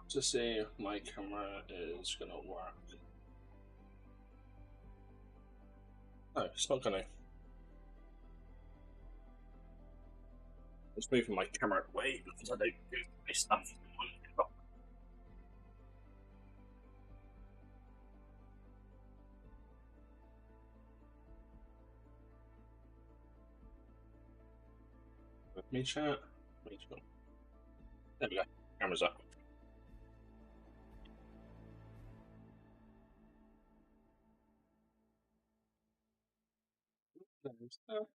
to see if my camera is gonna work. No, it's not gonna. It's moving my camera away because I don't do my stuff. With me, chat. There we go. Camera's up. There's that.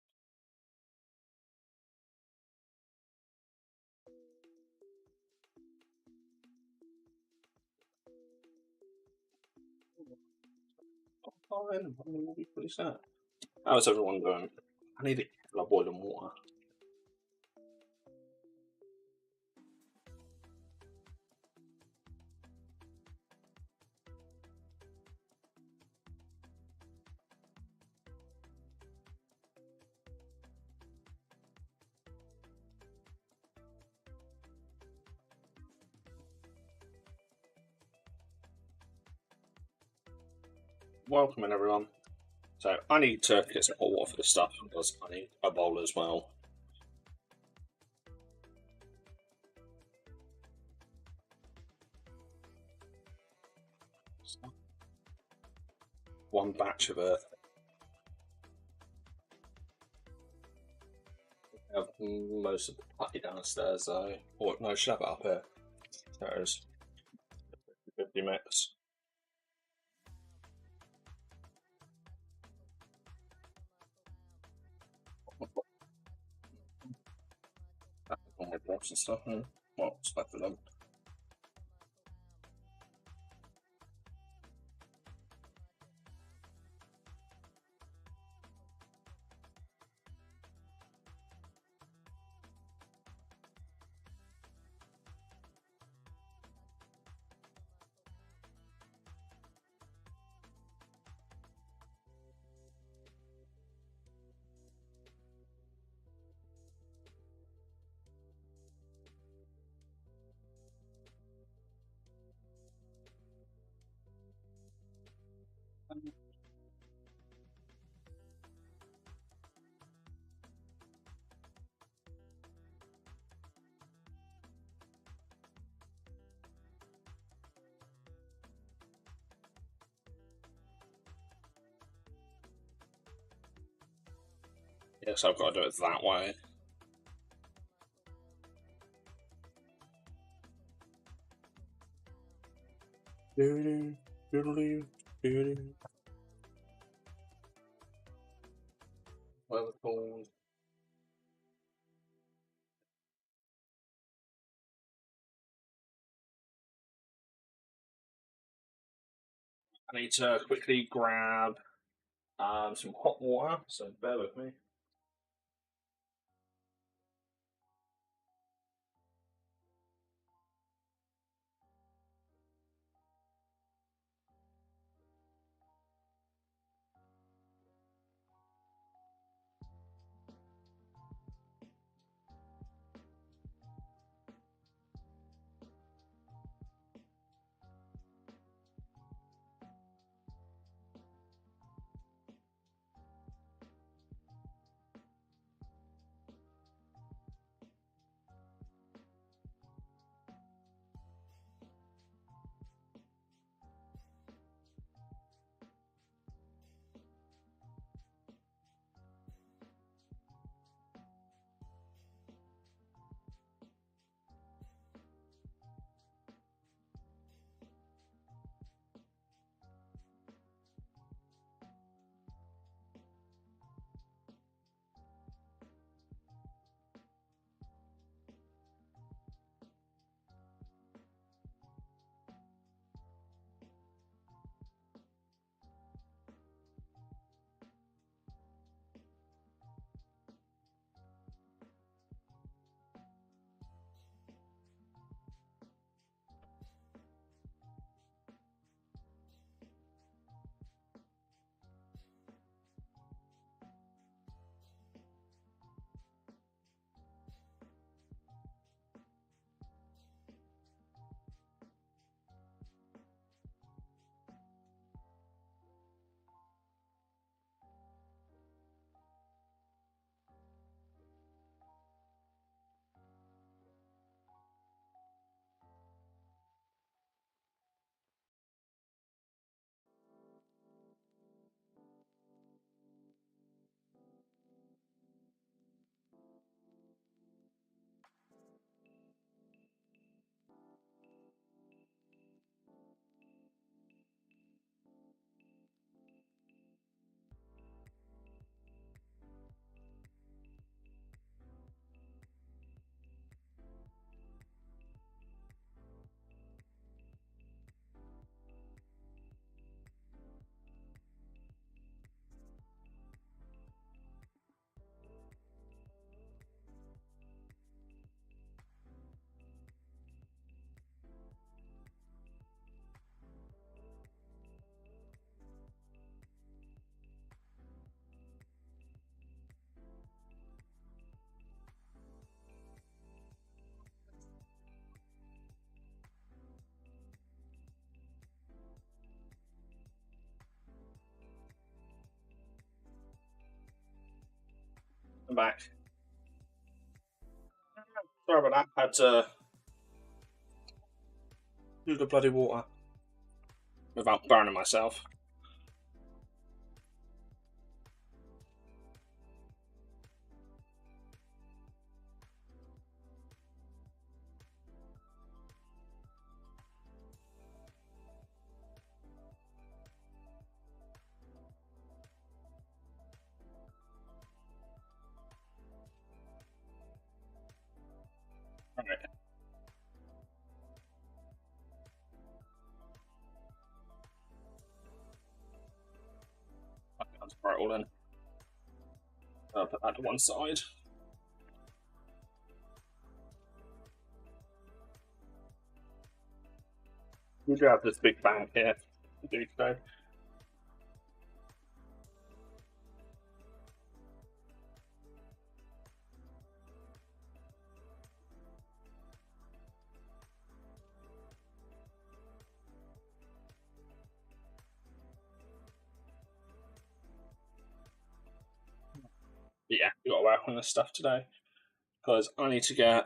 Fine. I mean, we'll be pretty sad. How's everyone doing? I need a kettle of boiling water. Welcome in, everyone. So I need to get some hot water for this stuff because I need a bowl as well. One batch of earth. I have most of the putty downstairs though. Or no, I should have it up here. There it is. 50 mix. All my dwarfs and stuff. Well, what's left of them? Yes, I've got to do it that way. Whatever it's called. I need to quickly grab some hot water, so bear with me. back. Sorry about that. Had to do the bloody water without burning myself. Alright. That's right, all in. I'll put that to one side. We do have this big bag here to do today. But yeah, we got to work on this stuff today because I need to get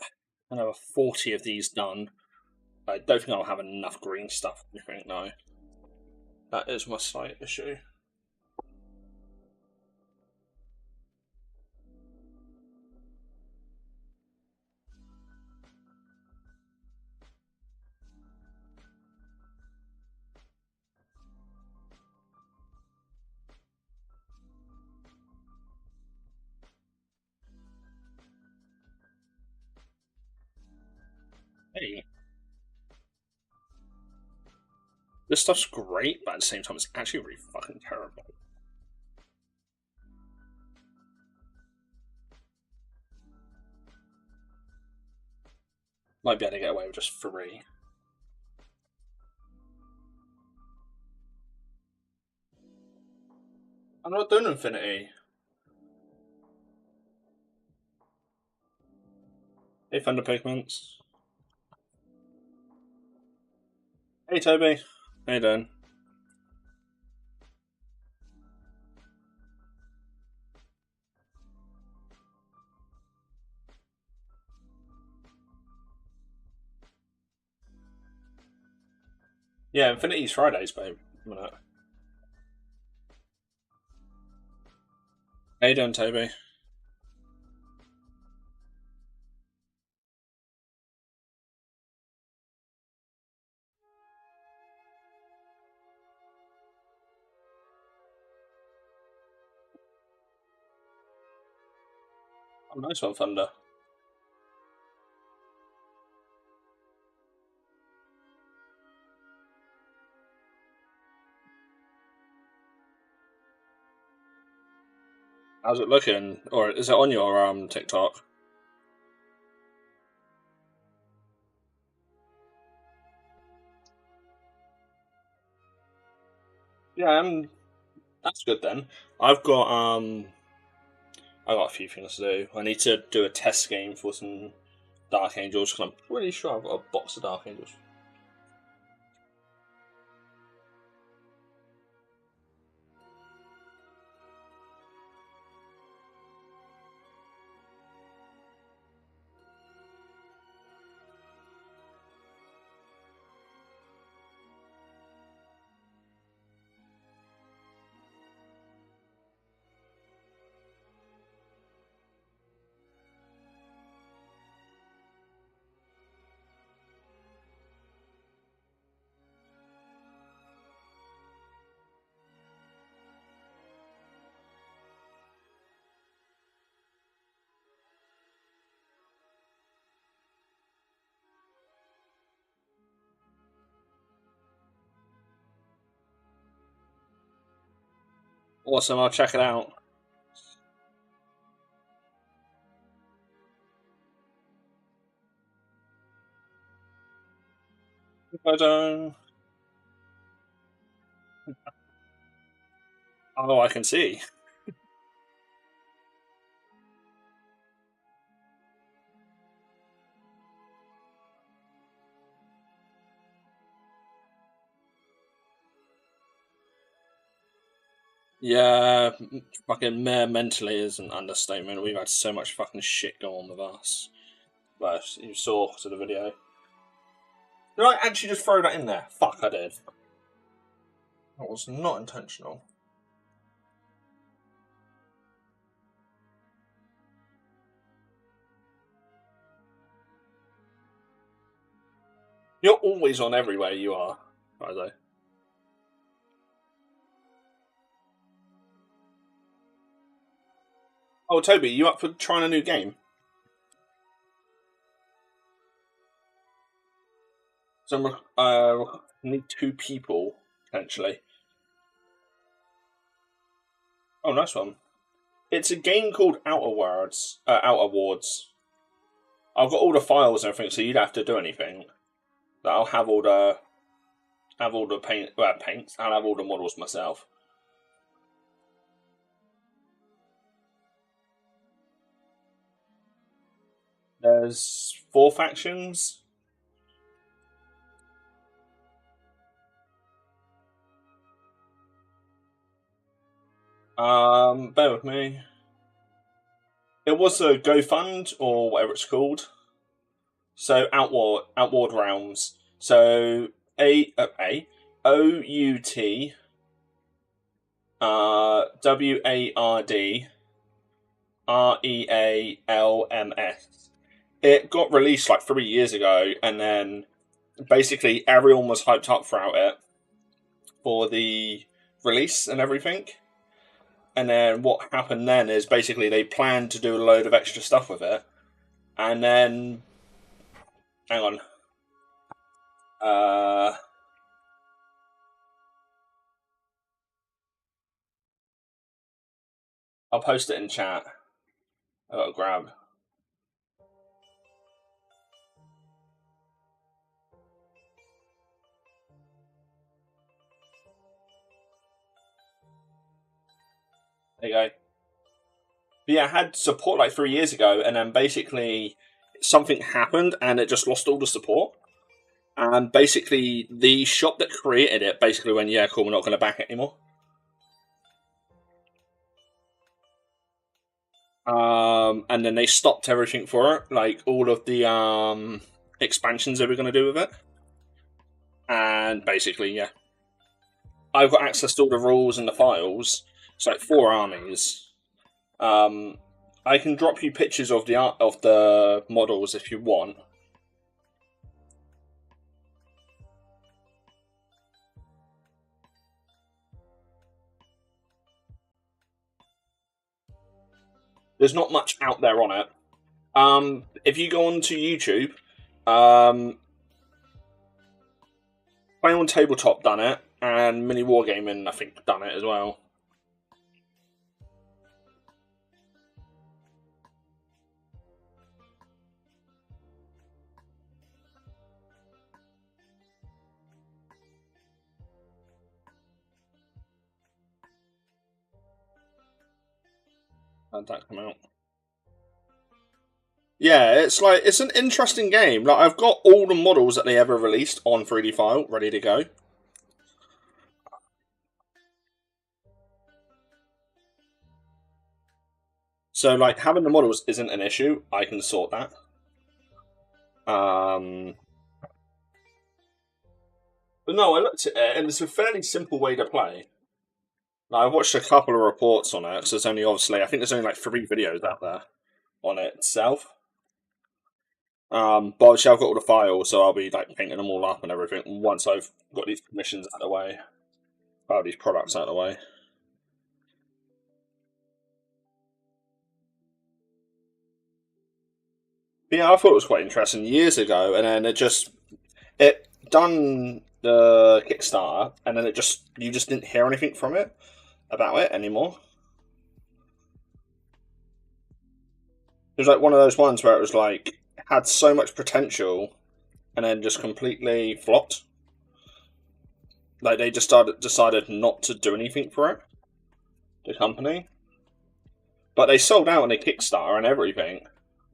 another 40 of these done. I don't think I'll have enough green stuff. I think no. That is my slight issue. Hey. This stuff's great, but at the same time, it's actually really fucking terrible. Might be able to get away with just 3. I'm not doing Infinity. Hey, Thunder Pigments. Hey, Toby. How you doing? Yeah, Infinity's Fridays, babe. How you doing, Toby? Oh, nice one, Thunder. How's it looking? Or is it on your TikTok? Yeah, that's good then. I've got I got a few things to do. I need to do a test game for some Dark Angels because I'm pretty sure I've got a box of Dark Angels. Awesome, I'll check it out. If I don't. Oh, I can see. Yeah, fucking mere mentally is an understatement. We've had so much fucking shit go on with us. But you saw to the video. Did I actually just throw that in there? Fuck, I did. That was not intentional. You're always on everywhere you are, Isaiah. Oh, Toby, you up for trying a new game? So need 2 people potentially. Oh, nice one. It's a game called Outer Wards. I've got all the files and everything, so you'd have to do anything. I'll have all the paints. I'll have all the models myself. There's 4 factions. Bear with me. It was a GoFund or whatever it's called. So Outward Realms. So OUT WARDREALMS. It got released like 3 years ago, and then basically everyone was hyped up throughout it for the release and everything. And then what happened then is basically they planned to do a load of extra stuff with it, and then hang on. I'll post it in chat. I got to grab. There you go. But yeah, I had support like 3 years ago, and then basically something happened, and it just lost all the support. And basically, the shop that created it basically went, "Yeah, cool, we're not going to back it anymore." And then they stopped everything for it, like all of the expansions they were going to do with it. And basically, yeah, I've got access to all the rules and the files. It's like 4 armies. I can drop you pictures of the models if you want. There's not much out there on it. If you go onto YouTube, Play on Tabletop done it, and Mini Wargaming I think done it as well. How'd that come out? Yeah, it's an interesting game. Like I've got all the models that they ever released on 3D file ready to go. So like having the models isn't an issue. I can sort that. But no, I looked at it and it's a fairly simple way to play. Now, I watched a couple of reports on it because there's only I think there's only like 3 videos out there on it itself. But obviously I've got all the files, so I'll be like painting them all up and everything once I've got these commissions out of the way, these products out of the way. But yeah, I thought it was quite interesting years ago, and then it done the Kickstarter, and then you just didn't hear anything from it about it anymore. It was like one of those ones where it was like had so much potential, and then just completely flopped. Like they just decided not to do anything for it, the company. But they sold out on a Kickstarter and everything.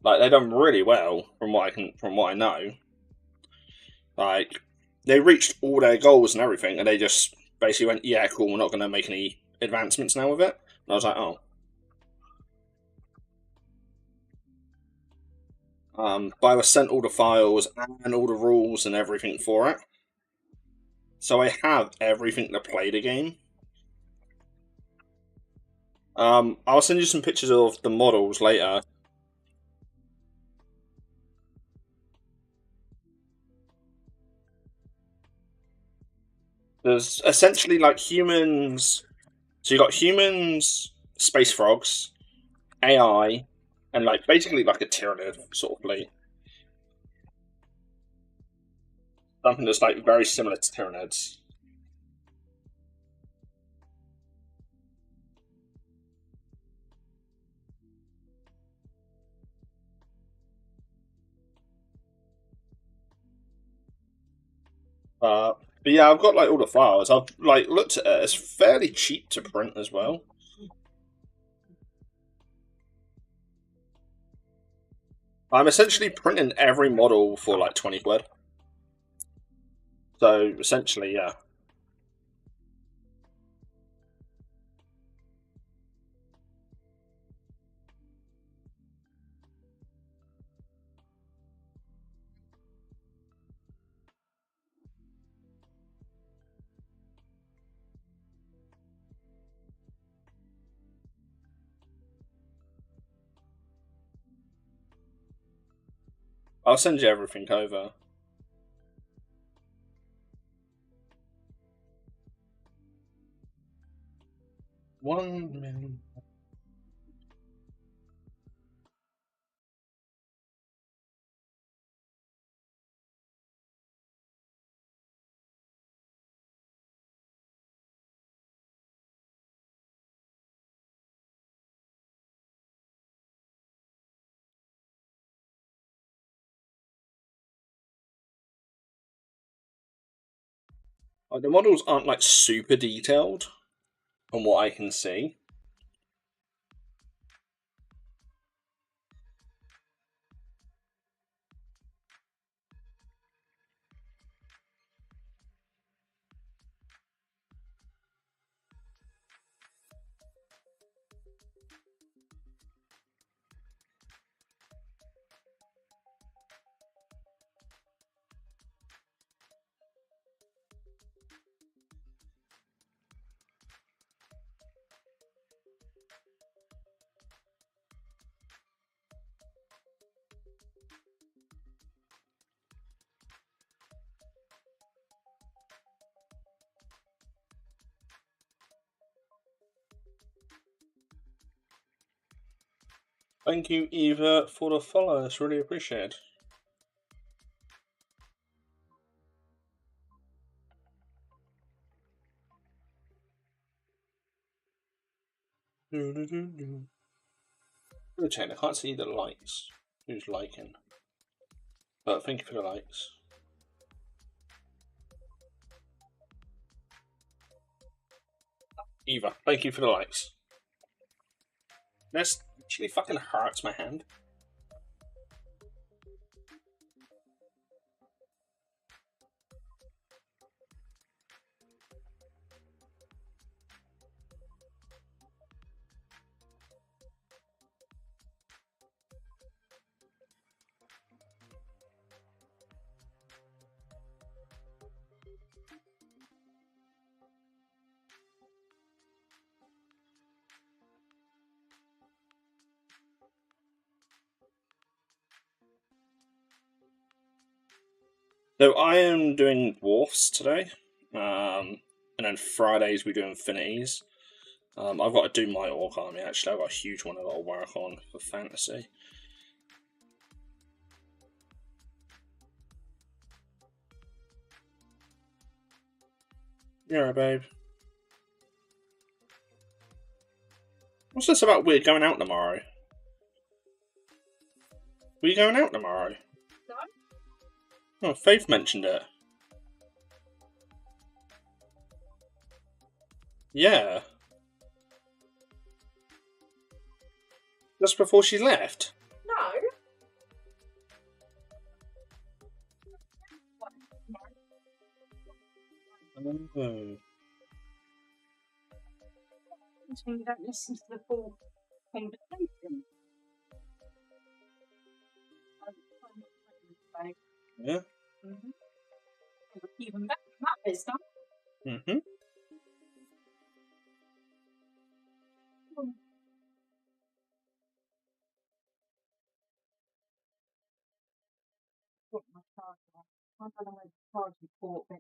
Like they done really well from what I know. Like they reached all their goals and everything, and they just basically went, "Yeah, cool. We're not going to make any advancements now with it. And I was like, oh. But I was sent all the files and all the rules and everything for it. So I have everything to play the game. I'll send you some pictures of the models later. There's essentially like humans. So you got humans, space frogs, AI, and like basically like a Tyranid sort of fleet. Something that's like very similar to Tyranids. But yeah, I've got like all the files. I've like looked at it. It's fairly cheap to print as well. I'm essentially printing every model for like 20 quid. So essentially, yeah. I'll send you everything over. $1 million. Like, the models aren't like super detailed from what I can see. Thank you, Eva, for the follow. It's really appreciated. Rotate, I can't see the likes. Who's liking? But thank you for the likes. Eva, thank you for the likes. This actually fucking hurts my hand. So I am doing dwarfs today, and then Fridays we do infinities. I've got to do my orc army actually. I've got a huge one I've got to work on for fantasy. Yeah, babe. What's this about we're going out tomorrow? Were you going out tomorrow? No. Oh, Faith mentioned it. Yeah. Just before she left. No. Oh. happens when you don't listen to the full conversation. Yeah. Mm-hmm. Even better than that this time. Mm-hmm. Put my charger. I don't know where the charger port is.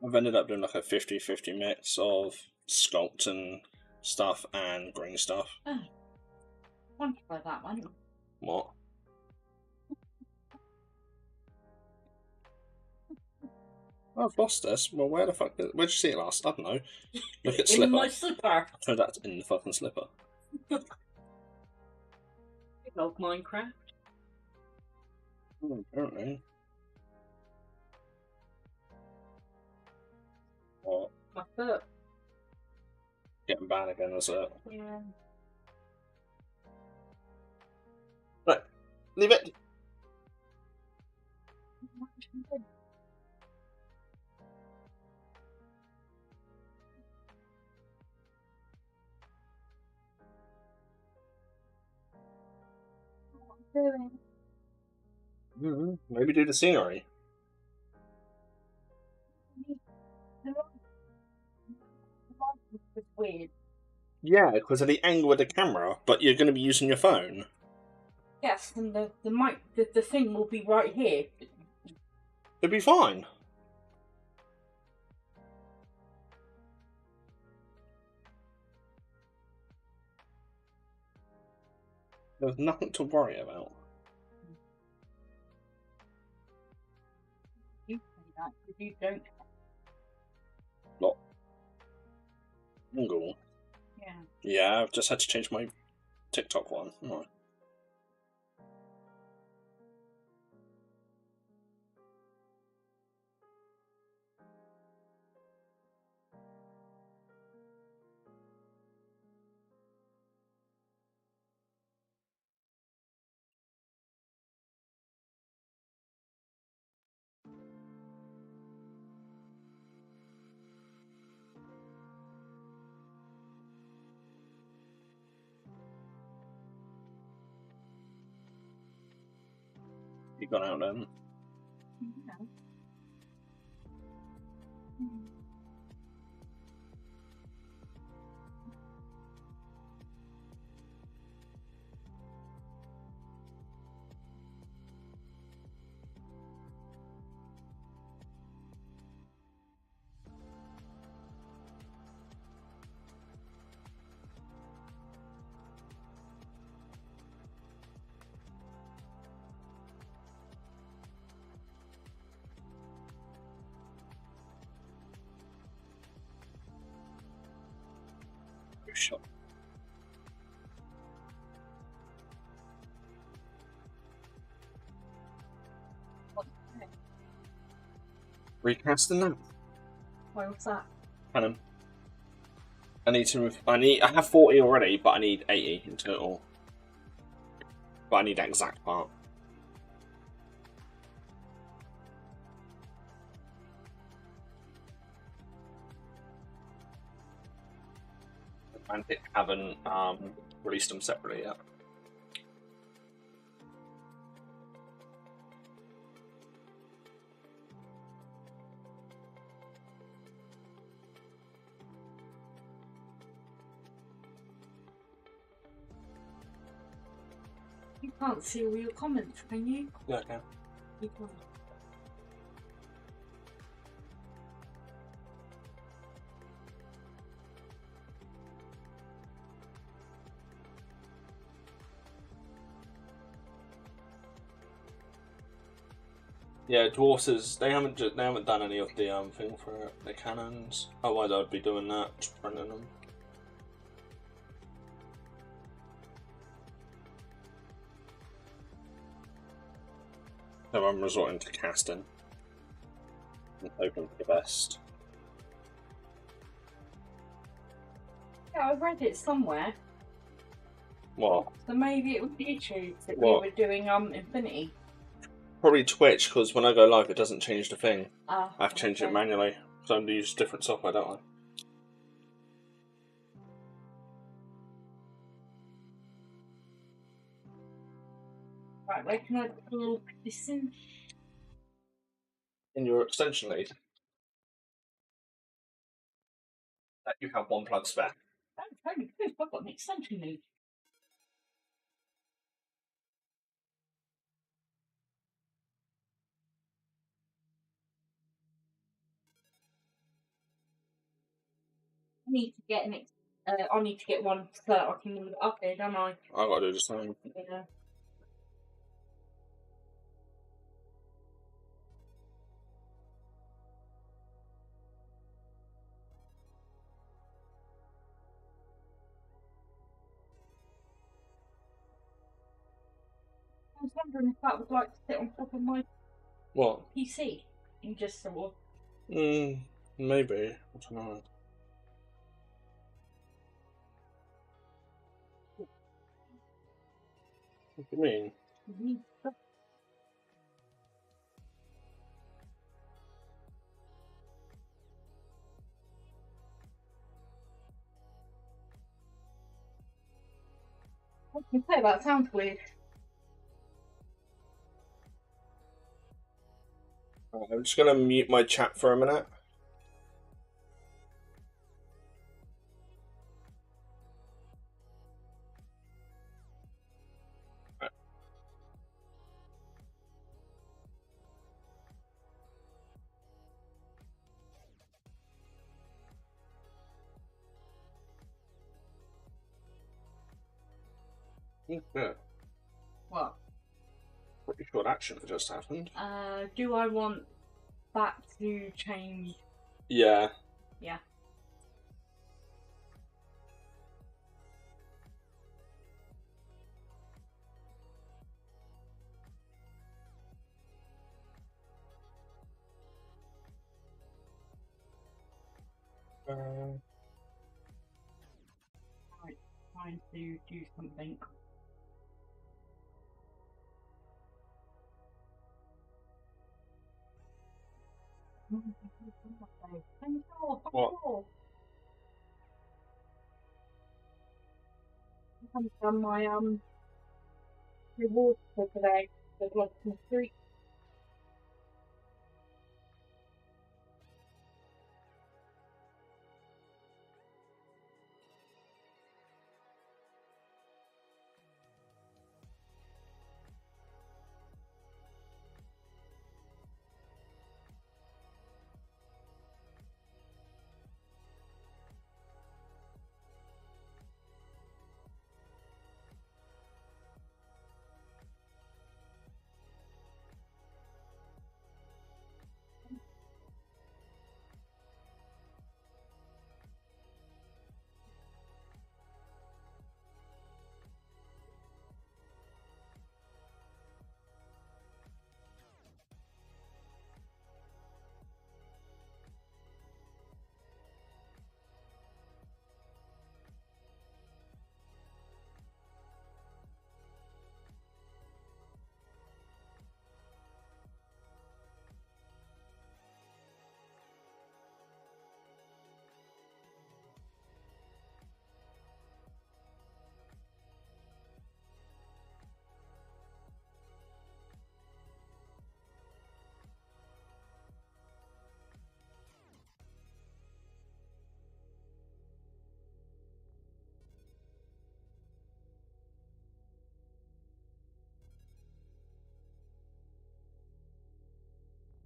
I've ended up doing like a 50-50 mix of sculpt and stuff and green stuff. Oh. I want to try that one. What? I've lost this. Well, where the fuck? Where'd you see it last? I don't know. Look at slipper. In my slipper. Oh, that's in the fucking slipper. Big old Minecraft. Apparently. What? My foot. Getting bad again, is it? Yeah. Right. Leave it. Doing. Maybe do the scenery. The light was weird. Yeah, because of the angle of the camera, but you're going to be using your phone. Yes, and the mic, the thing will be right here. It'll be fine. There's nothing to worry about. You say that, but you don't. What? Angle? Yeah. Yeah, I've just had to change my TikTok one. Right. You got out then. Yeah. Shot. Recasting that. What's that? Canon. I need to move. I have 40 already, but I need 80 in total. But I need that exact part. And they haven't released them separately yet. You can't see all your comments, can you? Yeah, I can. You can't. Yeah, dwarfs. They haven't done any of the thing for the cannons. Otherwise, I'd be doing that, just printing them. So I'm resorting to casting and hoping for the best. Yeah, I read it somewhere. What? So maybe it was YouTube that you What? were doing Infinity. Probably Twitch, because when I go live, it doesn't change the thing. Ah, I have to change it okay. manually. So I use different software, don't I? Right, where can I plug this in? In your extension lead, that you have one plug spare. Oh, holy poop, I've got an extension lead. I need to get I need to get one so that I can move it up here, don't I? I've got to do the same. Yeah. I was wondering if that would like to sit on top of my What? PC and just sort of. Maybe. I don't know. What do you mean? I can say that sounds weird. I'm just going to mute my chat for a minute. Yeah. What? Pretty sure that shouldn't have just happened. Do I want that to change? Yeah. Yeah. Right, trying to do something. What? I've done my rewards for today. There's lots of street.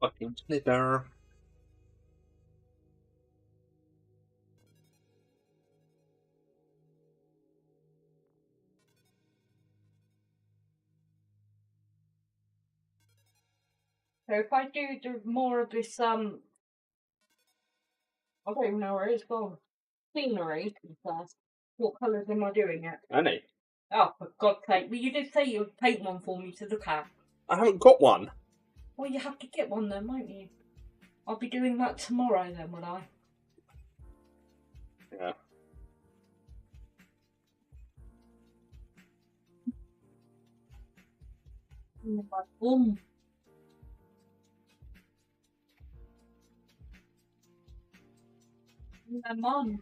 Fucking slither. So if I do more of this I don't even know where it's gone. Scenery first. What colours am I doing it? Annie? Oh, for God's sake. Well, you did say you would paint one for me to look at. I haven't got one. Well, you have to get one then, won't you? I'll be doing that tomorrow then, will I? Yeah. Boom. My mum.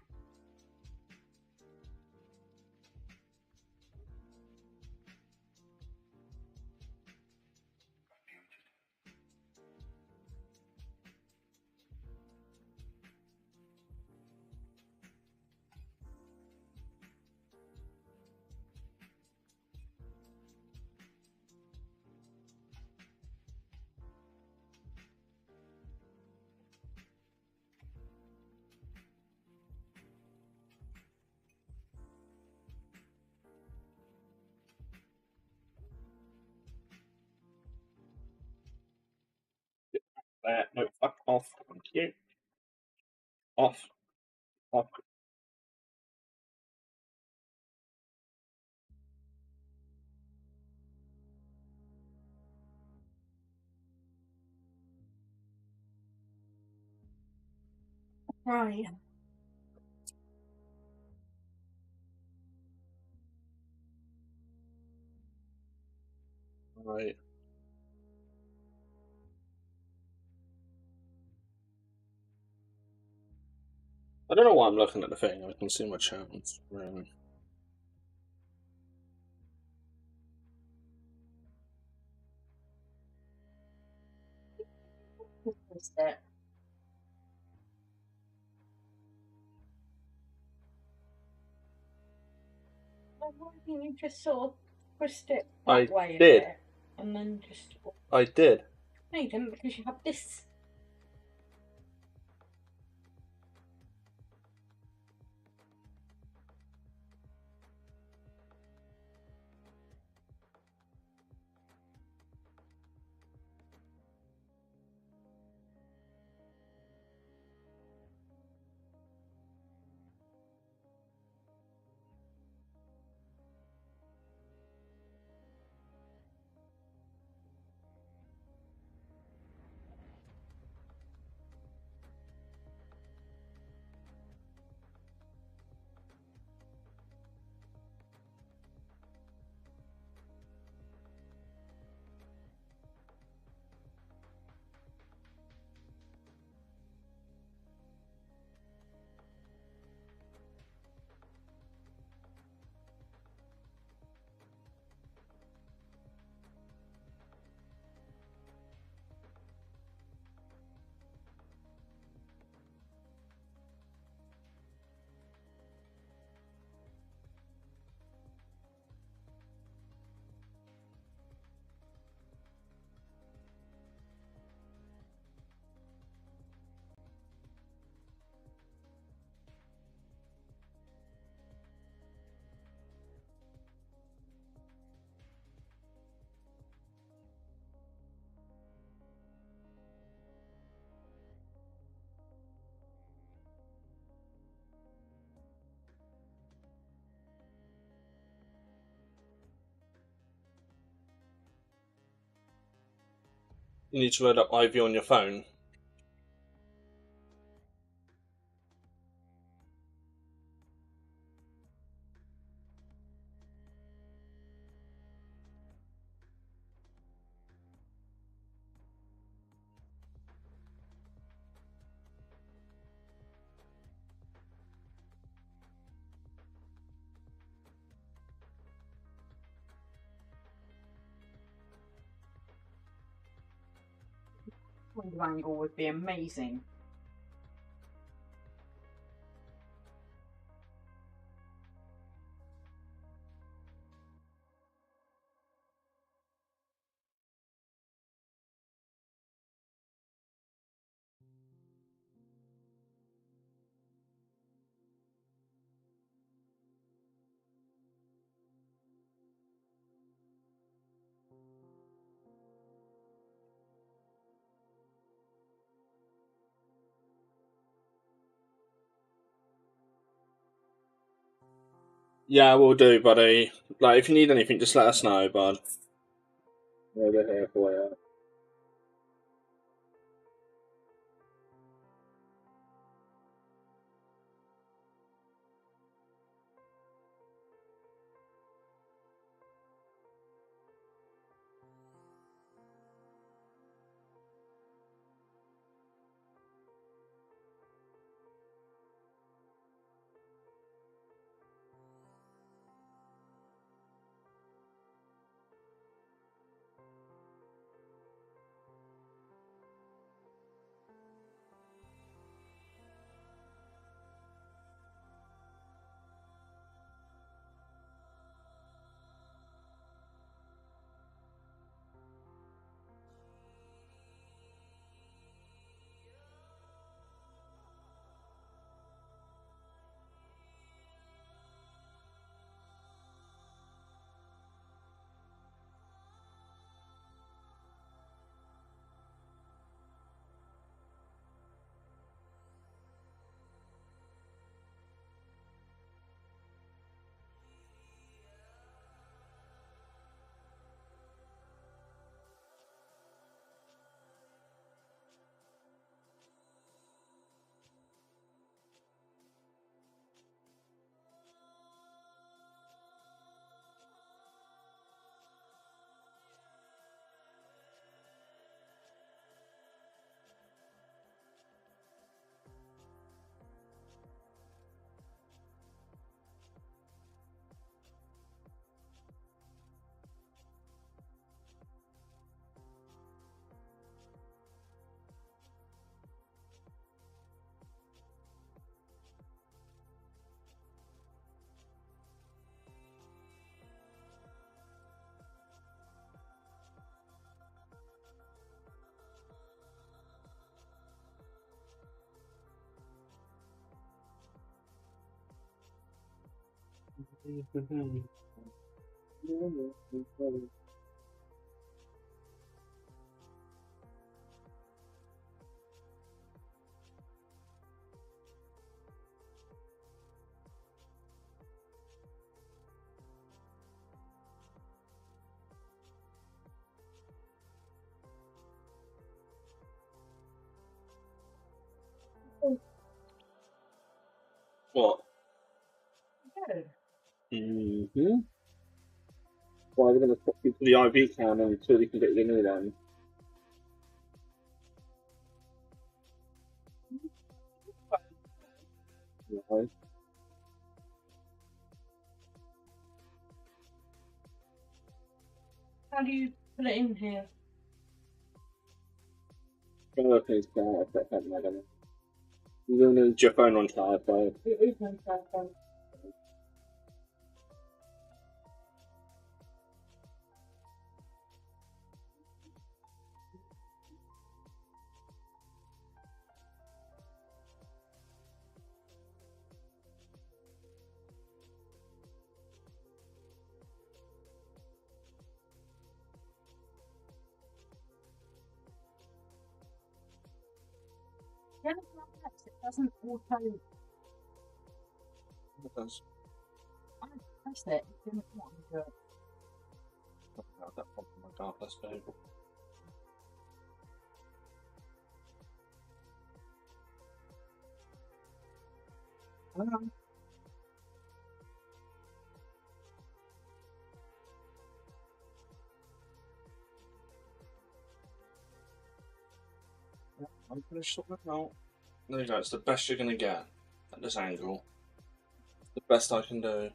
There, no, fuck off. Thank you. Off. Off. Right. Right. I don't know why I'm looking at the thing. I can see my chat. Twist it. Well, why didn't you just sort of twist it that I way a did. bit? And then just. I did. No, you didn't, because you have this. You need to load up Ivy on your phone. Window angle would be amazing. Yeah, we'll do, buddy. Like, if you need anything, just let us know, bud. Yeah, we're here for you. What? Good. Mm-hmm. Why are they going to put you to the IV can until they can get you in then? Right. How do you put it in here? Okay, so I don't know. You're going to need your phone on charge, though. It is on cell phone. Yeah, it doesn't auto. It does. I press it. It didn't want to do it. Oh, that problem my God, let's go. I'm going to sort that out. There you go, it's the best you're going to get at this angle. The best I can do.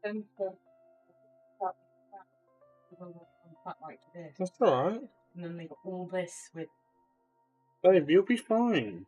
Then to cut like this. That's alright. And then they got all this with. Babe, you'll be fine.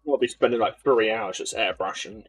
We'll be spending like 3 hours just airbrushing.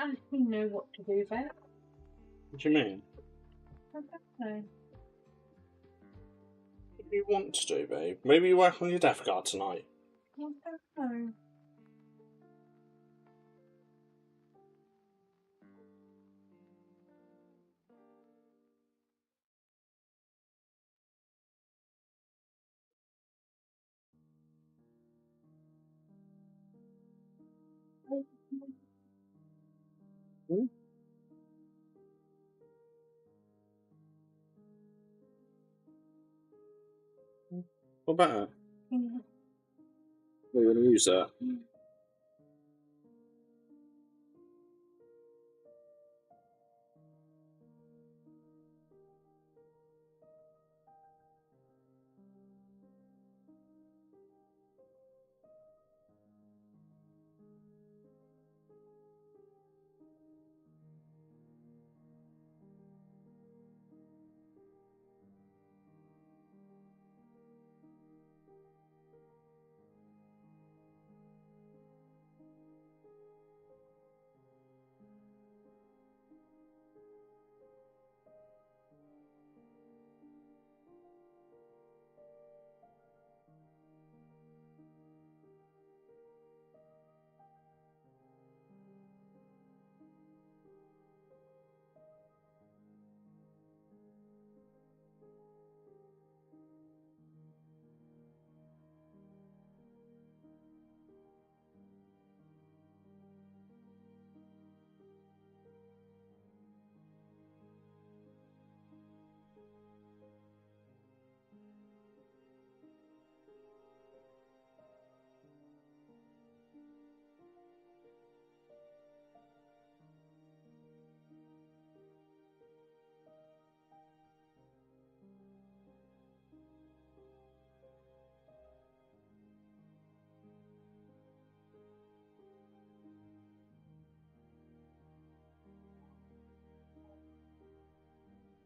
actually know what to do there. What do you mean? I don't know. What do you want to do, babe? Maybe you work on your death guard tonight. I don't know. Hmm? What about it? Yeah. We're going to use it.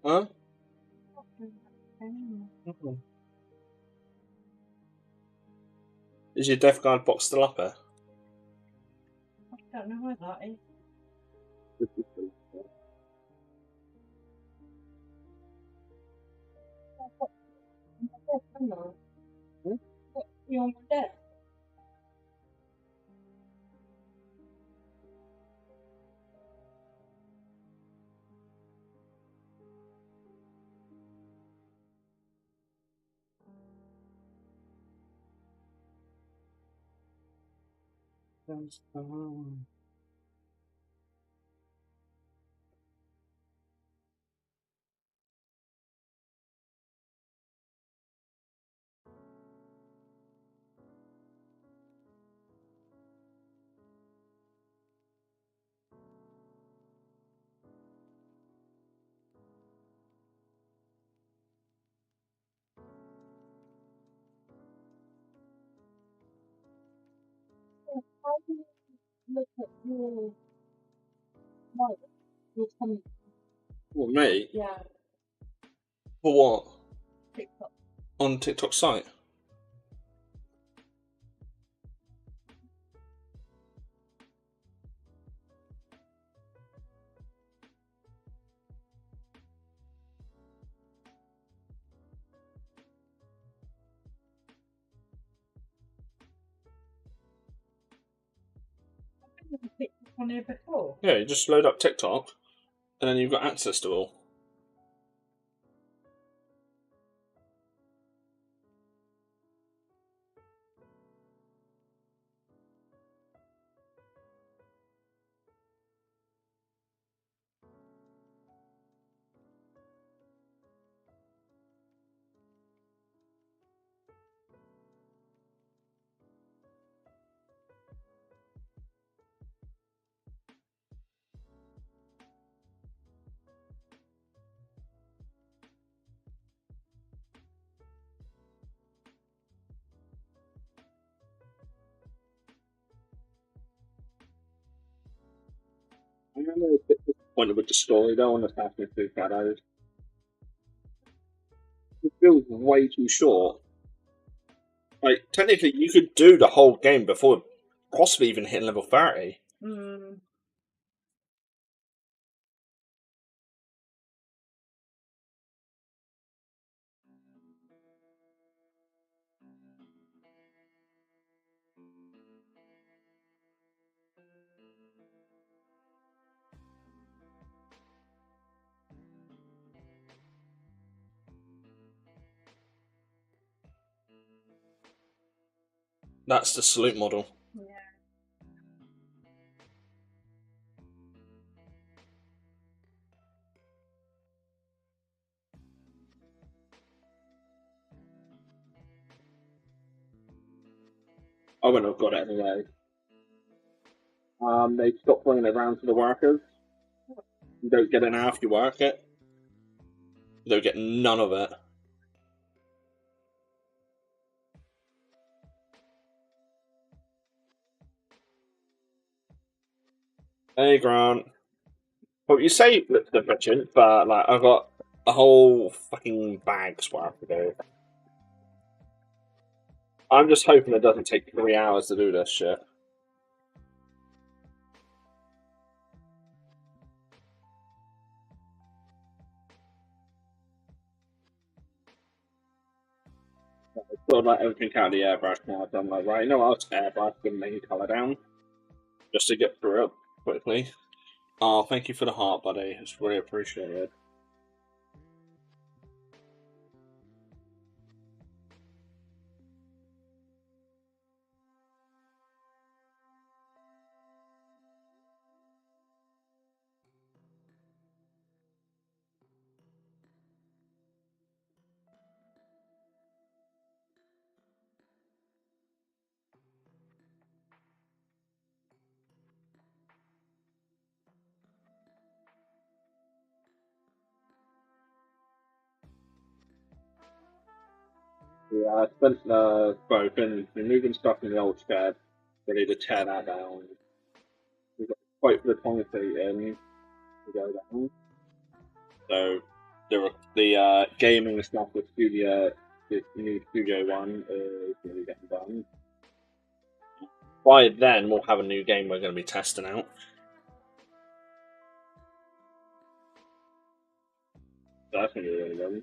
Huh? Mhm. Is your death guard box still up there? I don't know where that is. Hmm? You on my desk? How do you look at your like your comment? What, me? Yeah, For what? TikTok. On TikTok site? I've been on TikTok on here before. Yeah, you just load up TikTok and then you've got access to all. I'm a bit disappointed with the story though on Assassin's Creed Shadows. It feels way too short. Like, technically, you could do the whole game before possibly even hitting level 30. Mm. That's the salute model. Yeah. I wouldn't have got it anyway. They stopped bringing it around to the workers. You don't get it now if you work it. You don't get none of it. Hey, Grant. Well, you say it's efficient, but like I've got a whole fucking bag's worth to do. I'm just hoping it doesn't take 3 hours to do this shit. Sort of like everything out of the airbrush now. I'm like, right, you know what? I'll just airbrush and make it colour down just to get through it quickly. Oh, thank you for the heart, buddy. It's really appreciated. Yeah, I spent been moving stuff in the old shed, ready to tear that down. We've got quite the concrete in to go down. So the gaming stuff with Studio, the new Studio One is really getting done. By then, we'll have a new game we're going to be testing out. So that's going to be really good.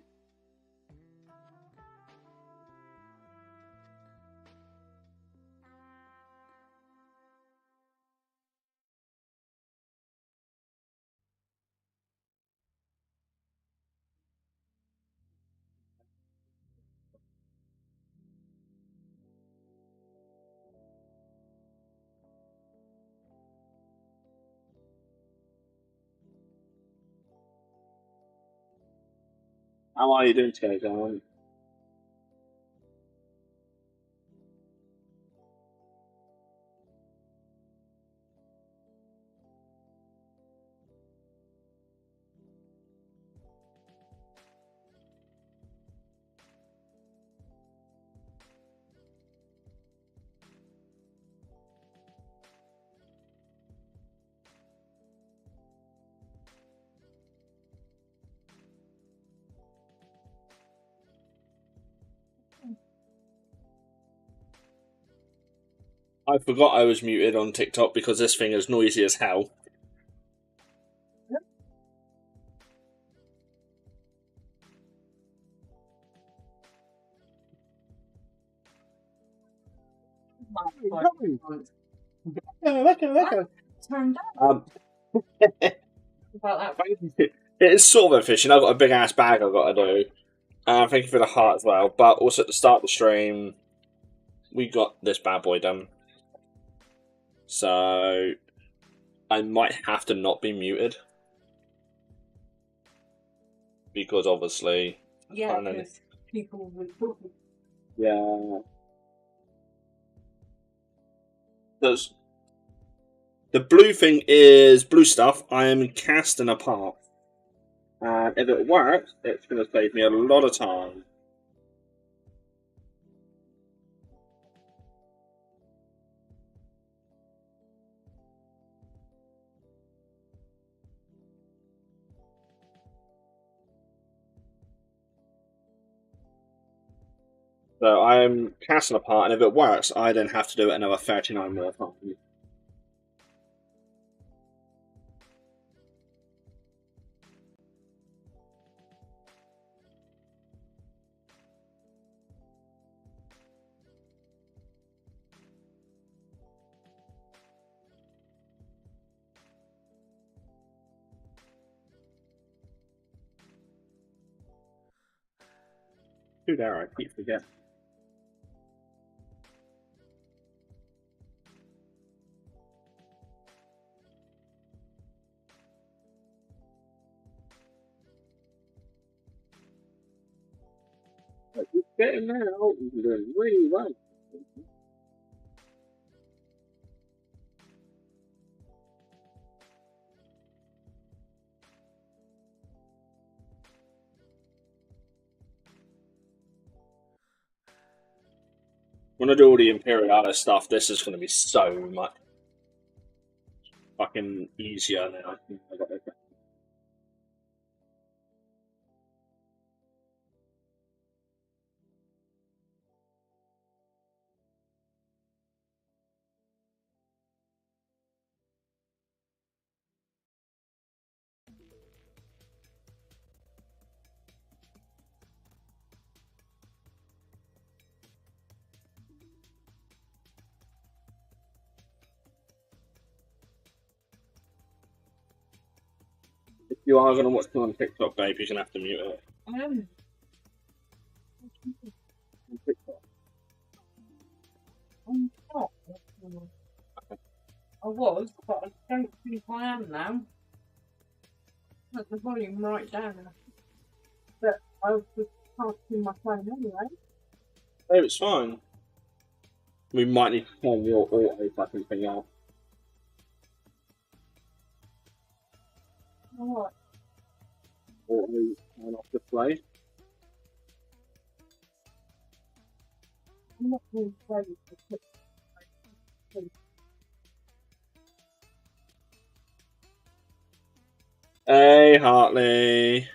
How are you doing today, John? I forgot I was muted on TikTok because this thing is noisy as hell. Turned Um, about that. it is sort of efficient. I've got a big ass bag I've got to do. Thank you for the heart as well. But also at the start of the stream, we got this bad boy done. So I might have to not be muted. Because obviously. Yeah, because people would talk. Yeah. There's, the blue thing is blue stuff I am casting apart. And if it works, it's going to save me a lot of time. So I'm casting apart, and if it works, I then have to do it another 39 more times. Who there? I keep forgetting. Just getting there. Oh, you're doing really well. When I do all the Imperialis stuff, this is going to be so much fucking easier than I think I got it. If you are going to watch me on TikTok, babe, you're going to have to mute it. I am. On TikTok. I'm not. I was, but I don't think I am now. Put the volume right down. But I was just casting my phone anyway. Oh, it's fine. We might need to turn your auto fucking thing off. Alright. Auto turn off display. I'm not really ready to put Hey, Hartley.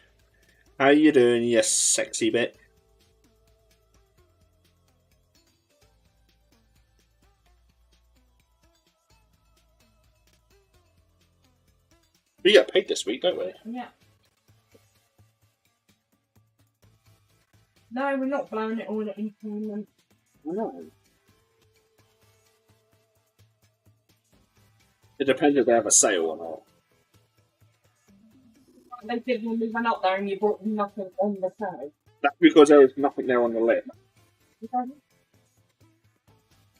How you doing, you sexy bit? We get paid this week, don't we? Yeah. No, we're not blowing it all at employment. No. It depends if they have a sale or not. They did when we went up there and you brought nothing on the side. That's because there was nothing there on the list. Okay.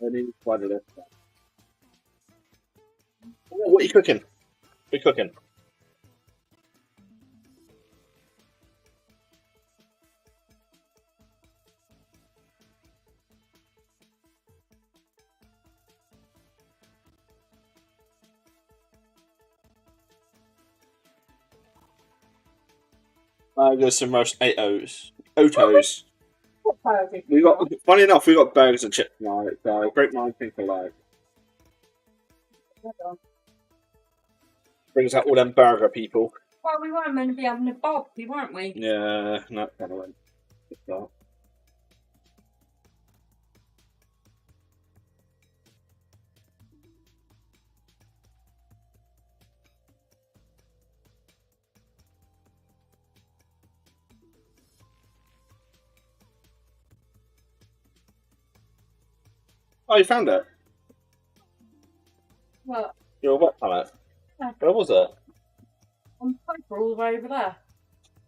I need quite a list. What are you cooking? What are you cooking? There's some roast Otos. What burger? We got, funny enough, we got burgers and chips tonight. So great minds think alike. Brings out all them burger people. Well, we weren't meant to be having a barbecue, weren't we? Yeah, not kind of went. Oh, you found it? Well, Your wet palette? Yeah. Where was it? on paper all the way over there.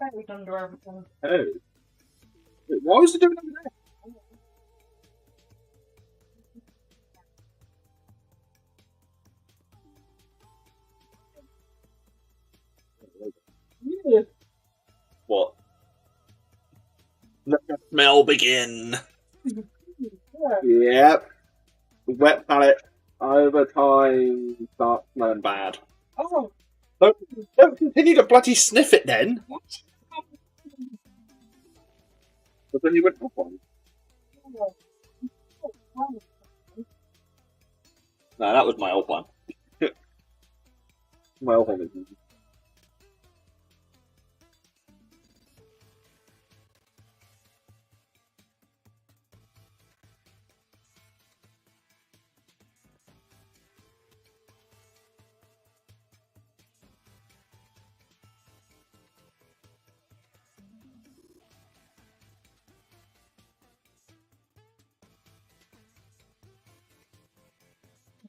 Buried under everything. Oh. Why was it doing over there? Yeah. What? Let the smell begin. Yep. Wet palette over time starts smelling bad. Oh, Don't continue to bloody sniff it then. what? But then you went off one. No, that was my old one. My old one.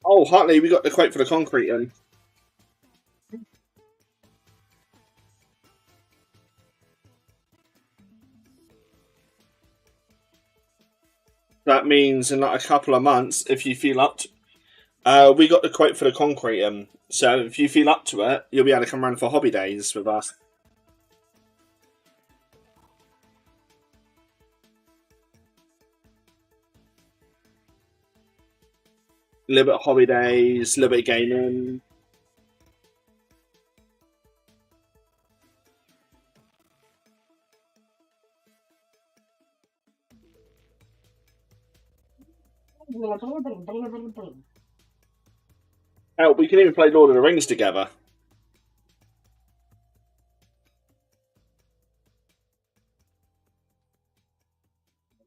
Oh, Hartley, we got the quote for the concrete in. that means in like a couple of months, if you feel up to, we got the quote for the concrete, so if you feel up to it, you'll be able to come round for hobby days with us. A little bit of hobby days, a little bit of gaming. Hell, we can even play Lord of the Rings together.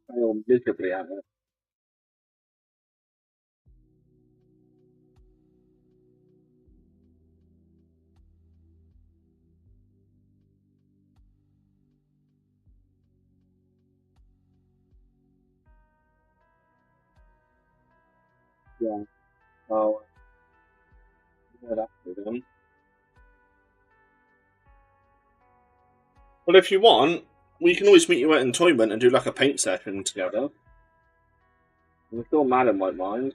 Fail miserably at it. Yeah. Oh, yeah, that's good. Well, if you want, we can always meet you at Entoyment and do like a paint session together. I'm sure Madam won't mind.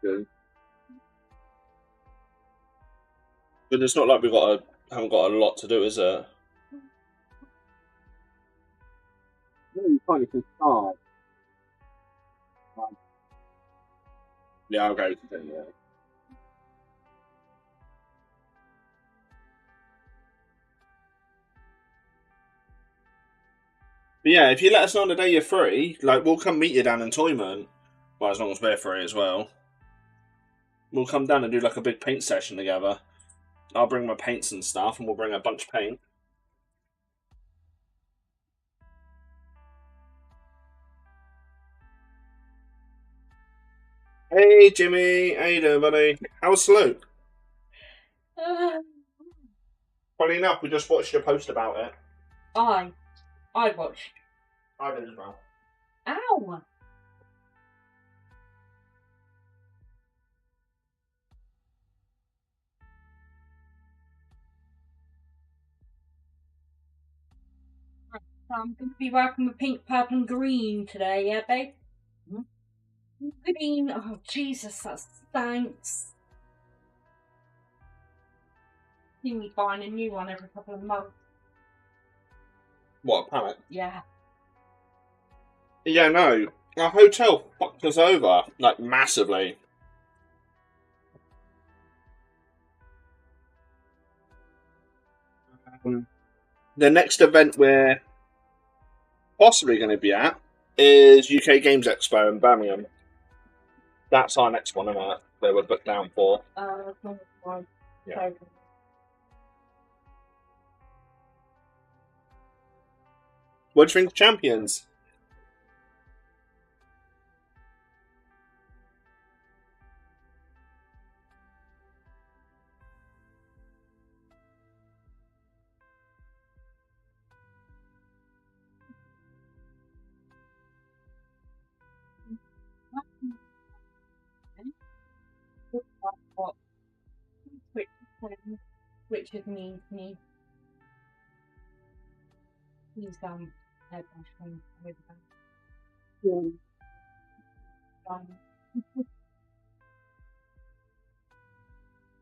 Good. But it's not like haven't got a lot to do, is it? No, you can't. You can start. Yeah, I'll go to them, yeah. But yeah, if you let us know on the day you're free, like we'll come meet you down in Toyman. Well, as long as we're free as well. We'll come down and do like a big paint session together. I'll bring my paints and stuff, and we'll bring a bunch of paint. Hey Jimmy, how you doing, buddy? How's Sloop? Funny enough, we just watched your post about it. I watched. I did as well. Ow! So I'm going to be working with pink, purple, and green today, yeah, babe? Green. Oh, Jesus, that stinks. You need buying a new one every couple of months. What, a pallet? Yeah. Yeah, no. Our hotel fucked us over, like, massively. The next event we're possibly going to be at is UK Games Expo in Birmingham. That's our next one, isn't it? That we're booked down for. Yeah. What do you think of Champions? What? Which is mean to me. He's airbrushing with them.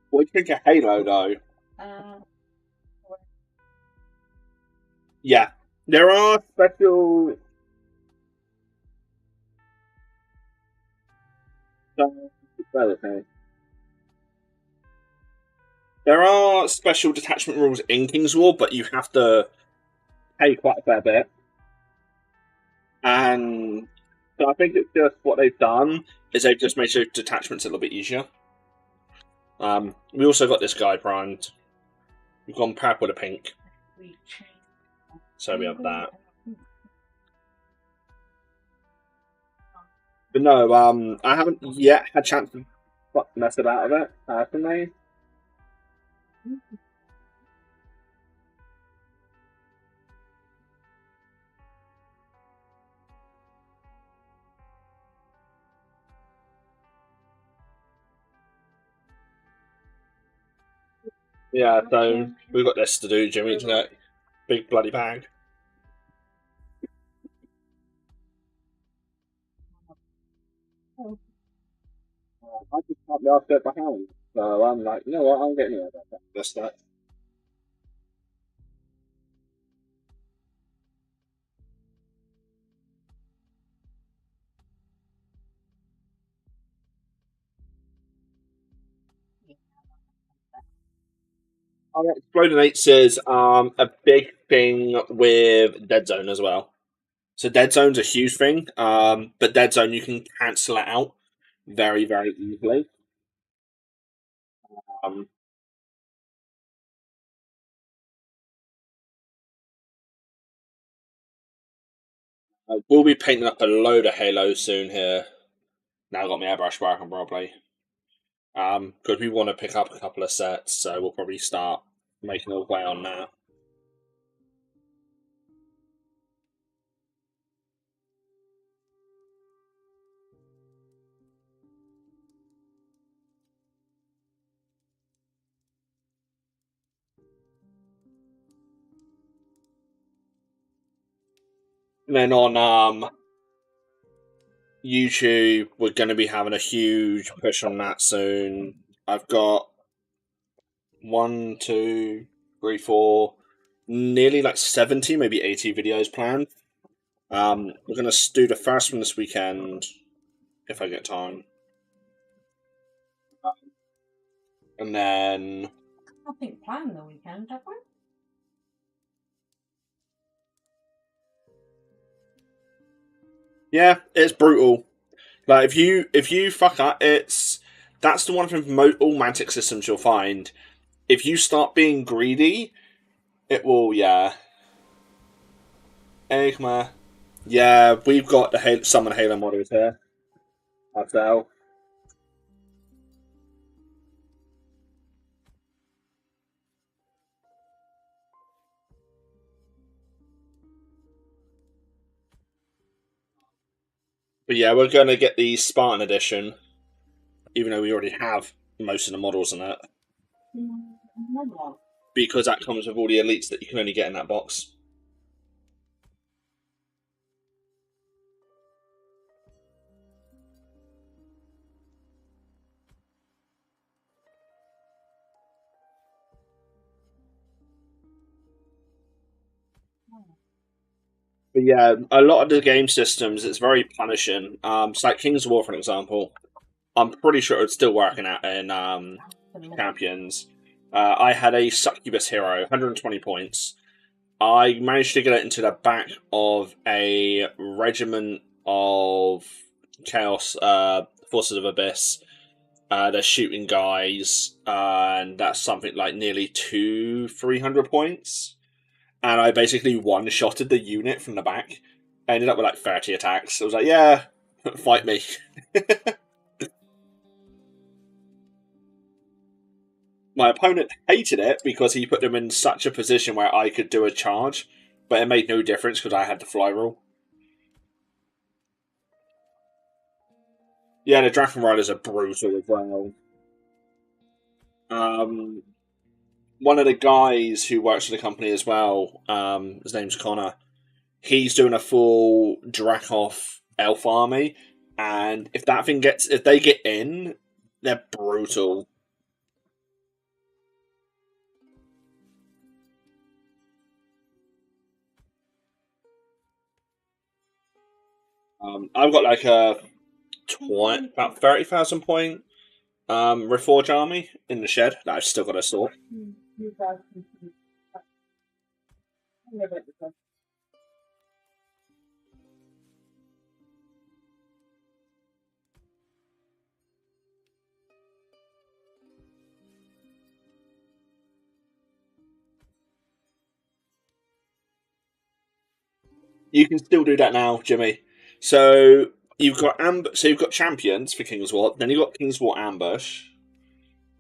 What do you think of Halo, though? Yeah. There are special. There are special detachment rules in King's War, but you have to pay quite a fair bit. And so I think it's just what they've done is they've just made sure detachments a little bit easier. We also got this guy primed. We've gone purple to pink. So we have that. But no, I haven't yet had a chance to mess about with it, personally. Yeah, so we've got this to do, Jimmy, tonight. Big bloody bag. I just can't be asked to do it by hand. So I'm like, you know what, I'm getting rid of that. Just that. Exploding Eights is a big thing with Dead Zone as well. So Dead Zone's a huge thing, but Dead Zone you can cancel it out very, very easily. Um, we'll be painting up a load of Halo soon here. Now I've got my airbrush working properly. Because we want to pick up a couple of sets, so we'll probably start making our way on that. And then on YouTube, we're going to be having a huge push on that soon. I've got 1, 2, 3, 4, nearly like 70, maybe 80 videos planned. We're going to do the first one this weekend, if I get time. And then... Nothing planned the weekend, have we? Yeah, it's brutal. Like if you fuck up, that's the one thing from all Mantic systems you'll find. If you start being greedy, it will, yeah. Egma. Yeah, we've got the summon Halo models here. Ourselves. But yeah, we're gonna get the Spartan edition, even though we already have most of the models in it. Because that comes with all the elites that you can only get in that box. But yeah, a lot of the game systems, it's very punishing. So like King's War, for example, I'm pretty sure it's still working out in Champions. I had a Succubus hero, 120 points. I managed to get it into the back of a regiment of Chaos Forces of Abyss. They're shooting guys, and that's something like nearly 300 points. And I basically one-shotted the unit from the back. I ended up with like 30 attacks. I was like, yeah, fight me. My opponent hated it because he put them in such a position where I could do a charge, but it made no difference because I had the fly rule. Yeah, the Dragon Riders are brutal as well. Um, one of the guys who works for the company as well, his name's Connor. He's doing a full Dracoth elf army, and if they get in, they're brutal. I've got like about 30,000 point Reforge army in the shed that I've still got to sort. You can still do that now, Jimmy. So you've got champions for King's War, then you've got King's War Ambush.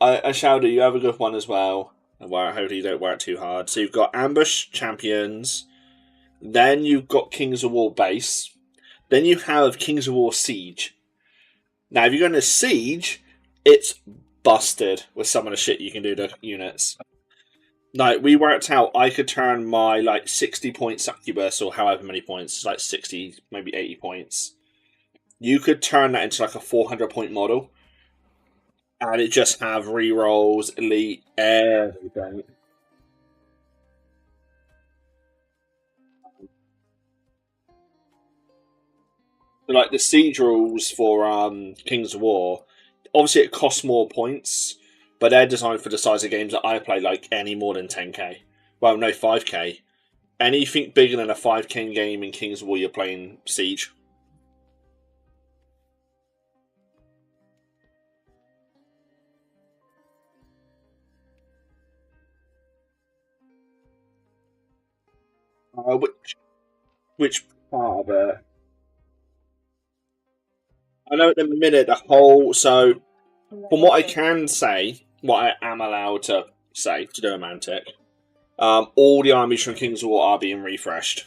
I shall do. You have a good one as well. Hopefully you don't work too hard. So you've got Ambush Champions, then you've got Kings of War Base, then you have Kings of War Siege. Now, if you're going to Siege, it's busted with some of the shit you can do to units. Like, we worked out I could turn my, like, 60 point succubus or however many points, like 60, maybe 80 points, You could turn that into like a 400-point model, and it just have rerolls, elite, everything. Like the siege rules for Kings of War, obviously it costs more points, but they're designed for the size of games that I play, like any more than 10k. Well, no, 5k. Anything bigger than a 5k game in Kings of War, you're playing siege. Which part of it? I know at the minute the whole. So from what I can say, what I am allowed to say to do a Mantic, all the armies from Kings of War are being refreshed.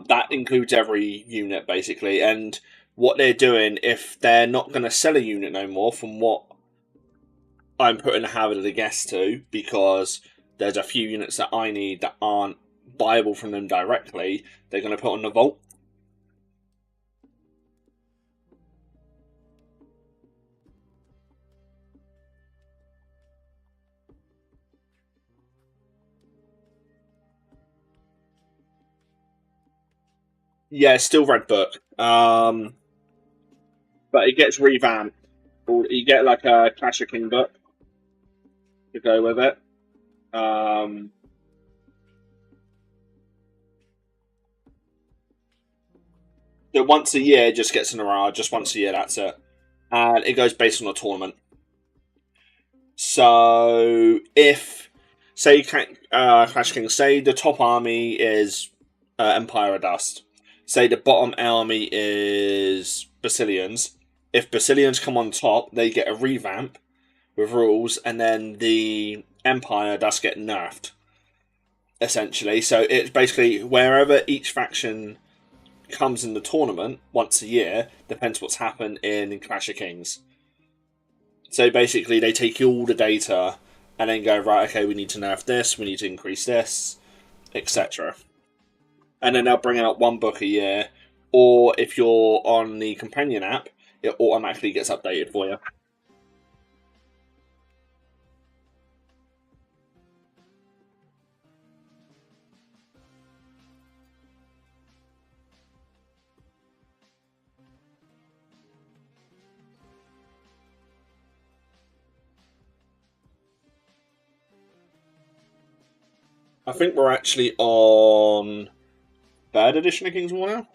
That includes every unit basically, and what they're doing if they're not going to sell a unit no more, from what I'm putting a hazard of a guess to, because there's a few units that I need that aren't buyable from them directly. They're going to put on the vault. Yeah, still red book. But it gets revamped. You get like a Clash of King book to go with it. Um, so once a year, just gets an aura. Just once a year, that's it. And it goes based on a tournament. So if say Clash King, say the top army is Empire of Dust. Say the bottom army is Basilians. If Basilians come on top, they get a revamp with rules, and then the Empire does get nerfed, essentially. So it's basically wherever each faction comes in the tournament once a year, depends what's happened in Clash of Kings. So basically, they take all the data and then go, right, okay, we need to nerf this, we need to increase this, etc. And then they'll bring out one book a year, or if you're on the companion app, it automatically gets updated for you. I think we're actually on third edition of King's War now.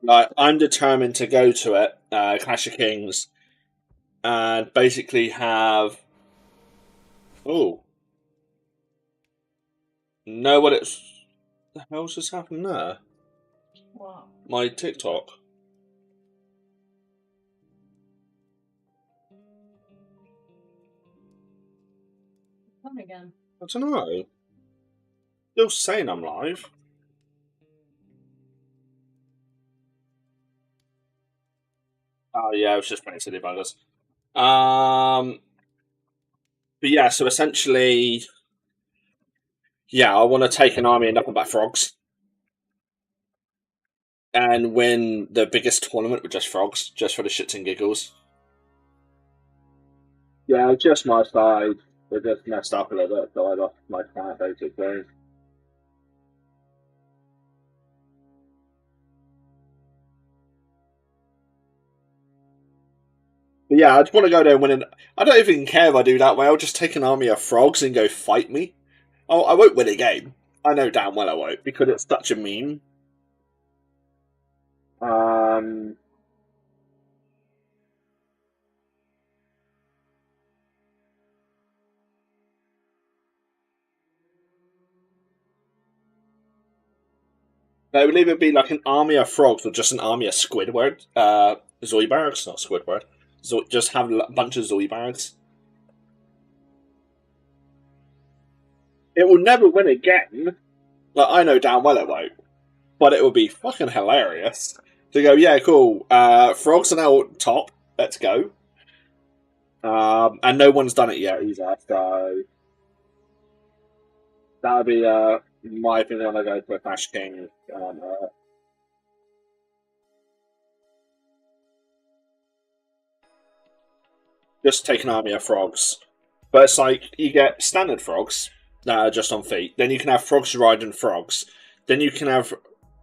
Like, I'm determined to go to it, Clash of Kings, and basically have. Oh, know what it's. The hell's just happened there? What? My TikTok. Come again. I don't know. Still saying I'm live. Oh yeah, I was just playing City Buggers. But yeah, so essentially, yeah, I want to take an army and nothing but frogs, and win the biggest tournament with just frogs, just for the shits and giggles. Yeah, just my side. They just messed up a little bit, so I lost my planet basically. But yeah, I just want to go there and win. I don't even care if I do that way. I'll just take an army of frogs and go fight me. I won't win a game. I know damn well I won't because it's such a meme. Um, It would either be like an army of frogs or just an army of Squidward. Zoidbergs, not Squidward. Just have a bunch of Zoidbergs. It will never win again. Like, I know damn well it won't. But it would be fucking hilarious to go, yeah, cool. Frogs are now top. Let's go. And no one's done it yet either. So that would be my opinion when I go for Ash King. Just take an army of frogs. But it's like you get standard frogs that are just on feet. Then you can have frogs riding frogs. Then you can have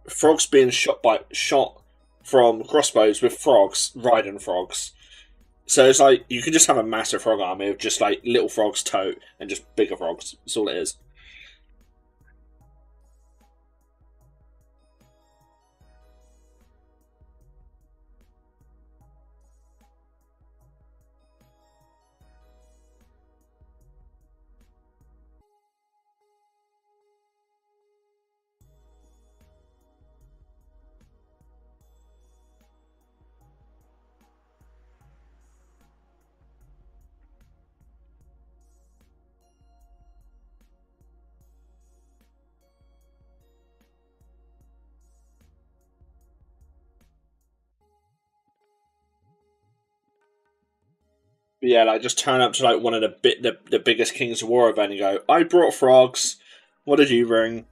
frogs being shot from crossbows with frogs riding frogs. So it's like you can just have a massive frog army of just like little frogs tote and just bigger frogs. That's all it is. But yeah, like just turn up to like one of the biggest Kings of War event and go, I brought frogs. What did you bring?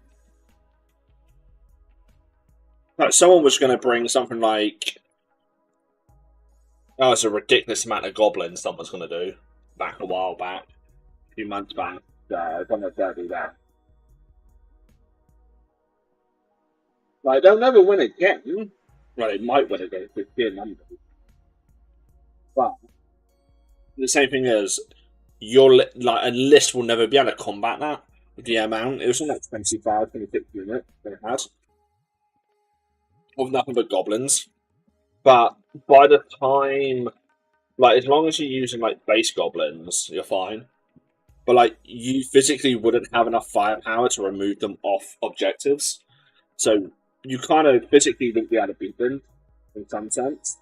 Like someone was going to bring something like, oh, it's a ridiculous amount of goblins. Someone's going to do back a while back, a few months back. I don't know if they'll do that. Like they'll never win again. Well, they might win again with sheer numbers, but the same thing is like a list will never be able to combat that with the amount. It was like 25, 26 units that it has of nothing but goblins. But by the time, like, as long as you're using like base goblins, you're fine. But like, you physically wouldn't have enough firepower to remove them off objectives, so you kind of physically wouldn't be able to beat them in some sense.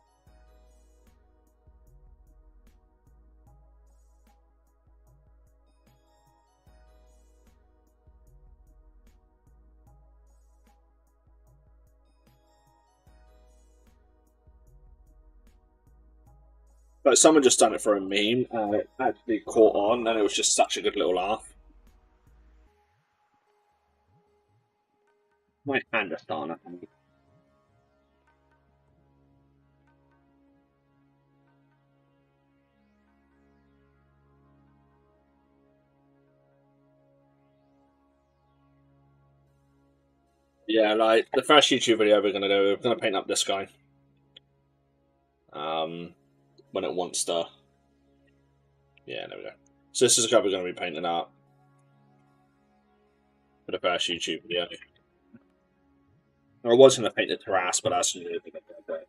But someone just done it for a meme, and it actually caught on, and it was just such a good little laugh. My hand is starting up. Yeah, like the first YouTube video we're gonna paint up this guy. When it wants to. Yeah, there we go. So this is a guy we're gonna be painting up for the first YouTube video. I was gonna paint the terrace, but that's really good.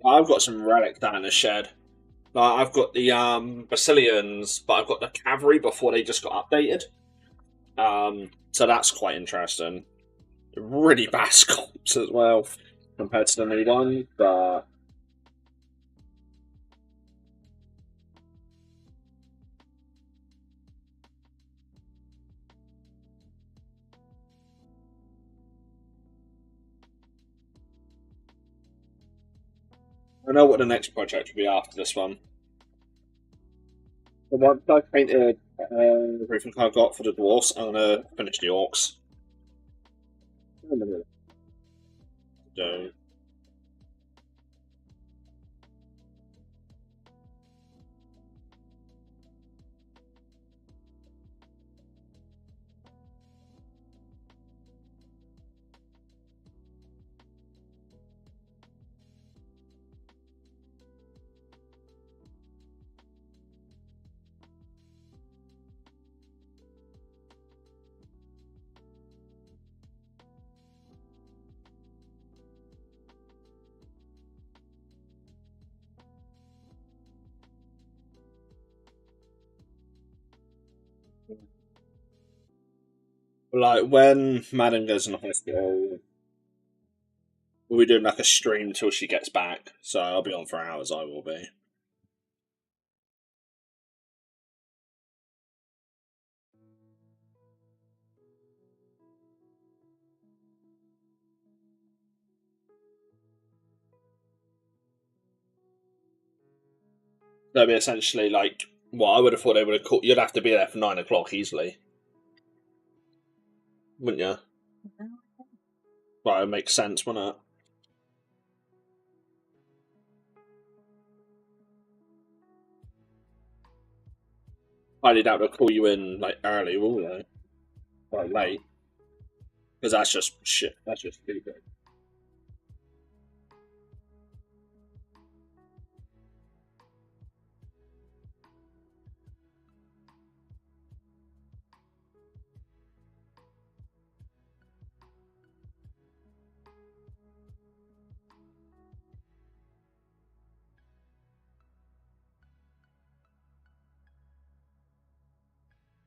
I've got some relics down in the shed. Like, I've got the Basilians, but I've got the cavalry before they just got updated. So that's quite interesting. Really bad sculpts as well compared to the new one, but know what the next project will be after this one. The once I painted everything I got for the dwarfs, I'm gonna finish the orcs. So, like when Madden goes in the hospital, we'll be doing like a stream until she gets back. So I'll be on for hours. I will be. That'd be essentially like what I would have thought they would have called. You'd have to be there for 9 o'clock easily, wouldn't you? Well, it makes sense, wouldn't it? Highly doubt they'll call you in like early, will they? Or late, because that's just shit. That's just stupid.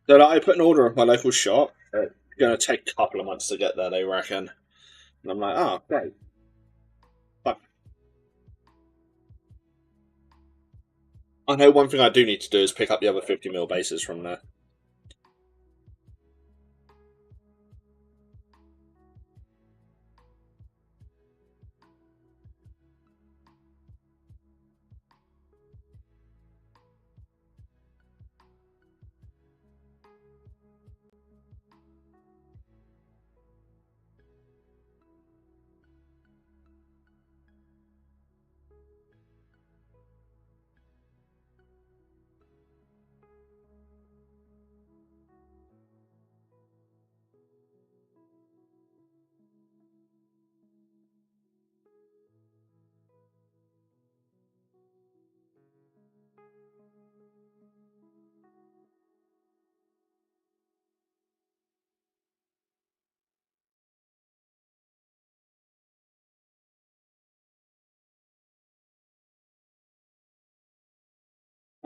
So like, I put an order at my local shop. It's going to take a couple of months to get there, they reckon. And I'm like, oh, great. But I know one thing I do need to do is pick up the other 50 mil bases from there.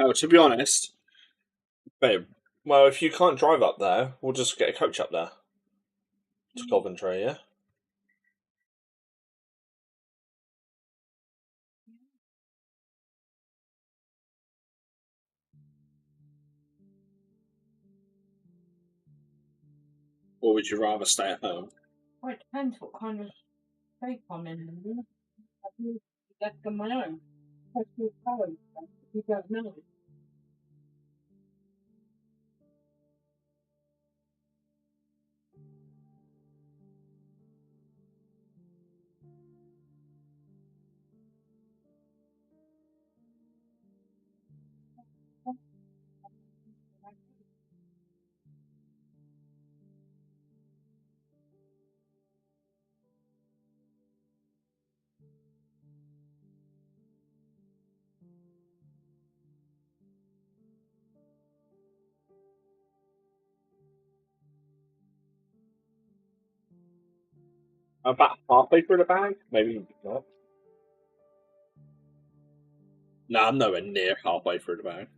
Oh, to be honest, babe. Well, if you can't drive up there, we'll just get a coach up there to Coventry, yeah? Or would you rather stay at home? Well, it depends what kind of shape I'm in. I've used left on my own. Personal colours, you don't know. About halfway through the bag? Maybe not. No, I'm nowhere near halfway through the bag.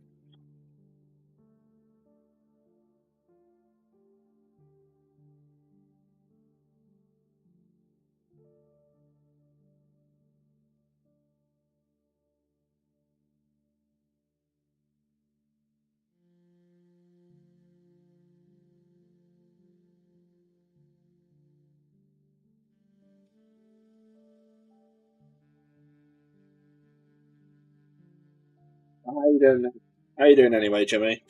How you doing? How you doing anyway, Jimmy?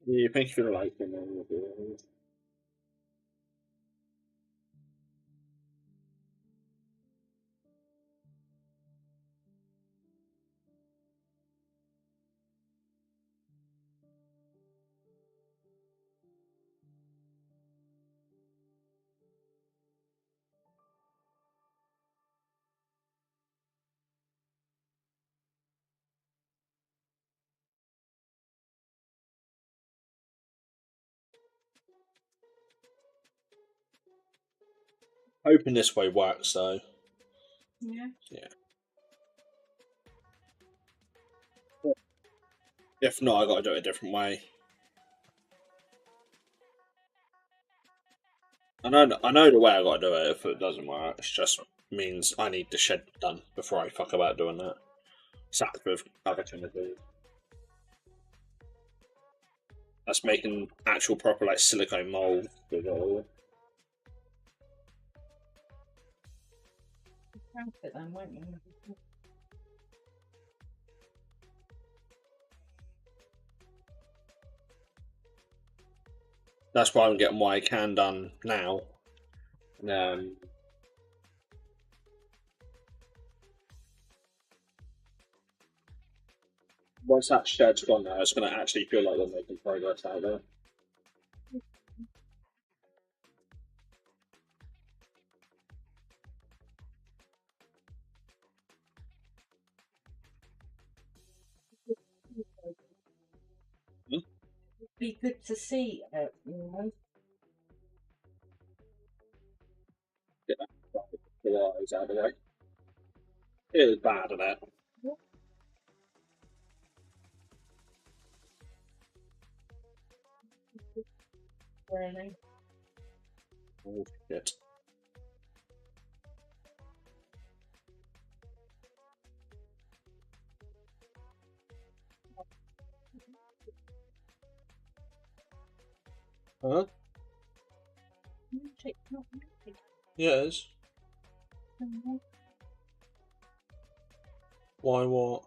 Yeah, thank you for the like. Hoping this way works though. Yeah. Yeah. If not, I got to do it a different way. I know the way I got to do it. If it doesn't work, it just means I need the shed done before I fuck about doing that. Sat with other chemicals. That's making actual proper like silicone mold with all. Count it then, won't you? That's why I'm getting my can done now. Once that shed's gone now, it's going to actually feel like we're making progress out there. It'd be good to see it, Get that the eyes out of the way. It was bad, isn't it? Really. Oh shit. Huh? It's not really. Yes. Why what?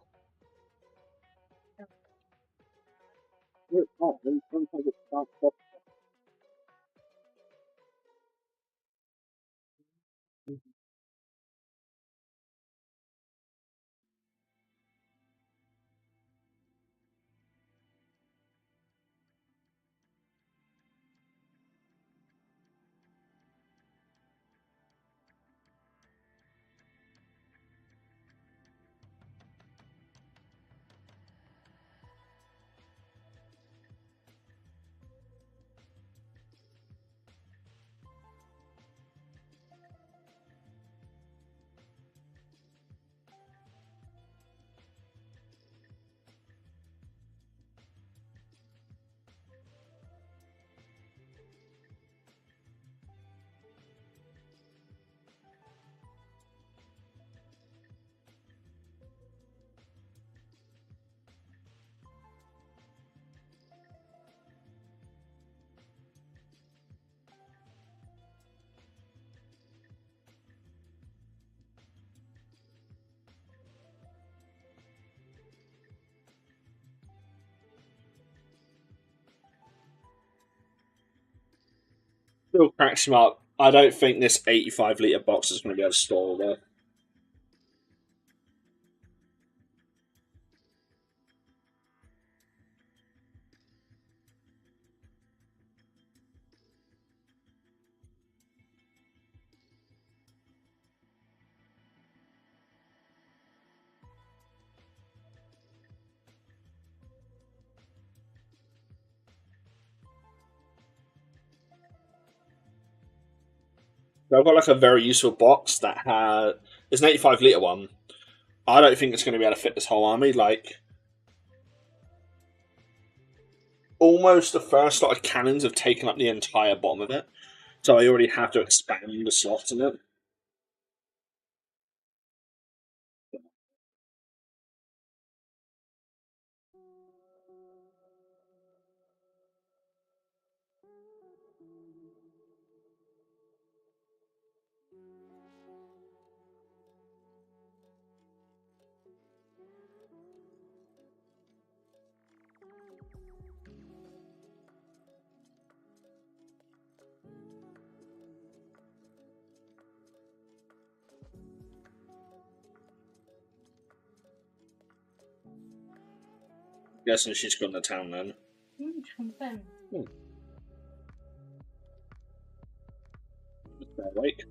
Still cracks him up. I don't think this 85-litre box is going to be able to store all that. So I've got like a very useful box that has. It's an 85-litre one. I don't think it's going to be able to fit this whole army. Like, almost the first lot of cannons have taken up the entire bottom of it. So I already have to expand the slots in it. Guessing she's gone to town then. Hmm. Fair wake.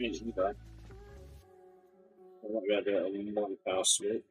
Easy though. I might be able to do it in one power swoop.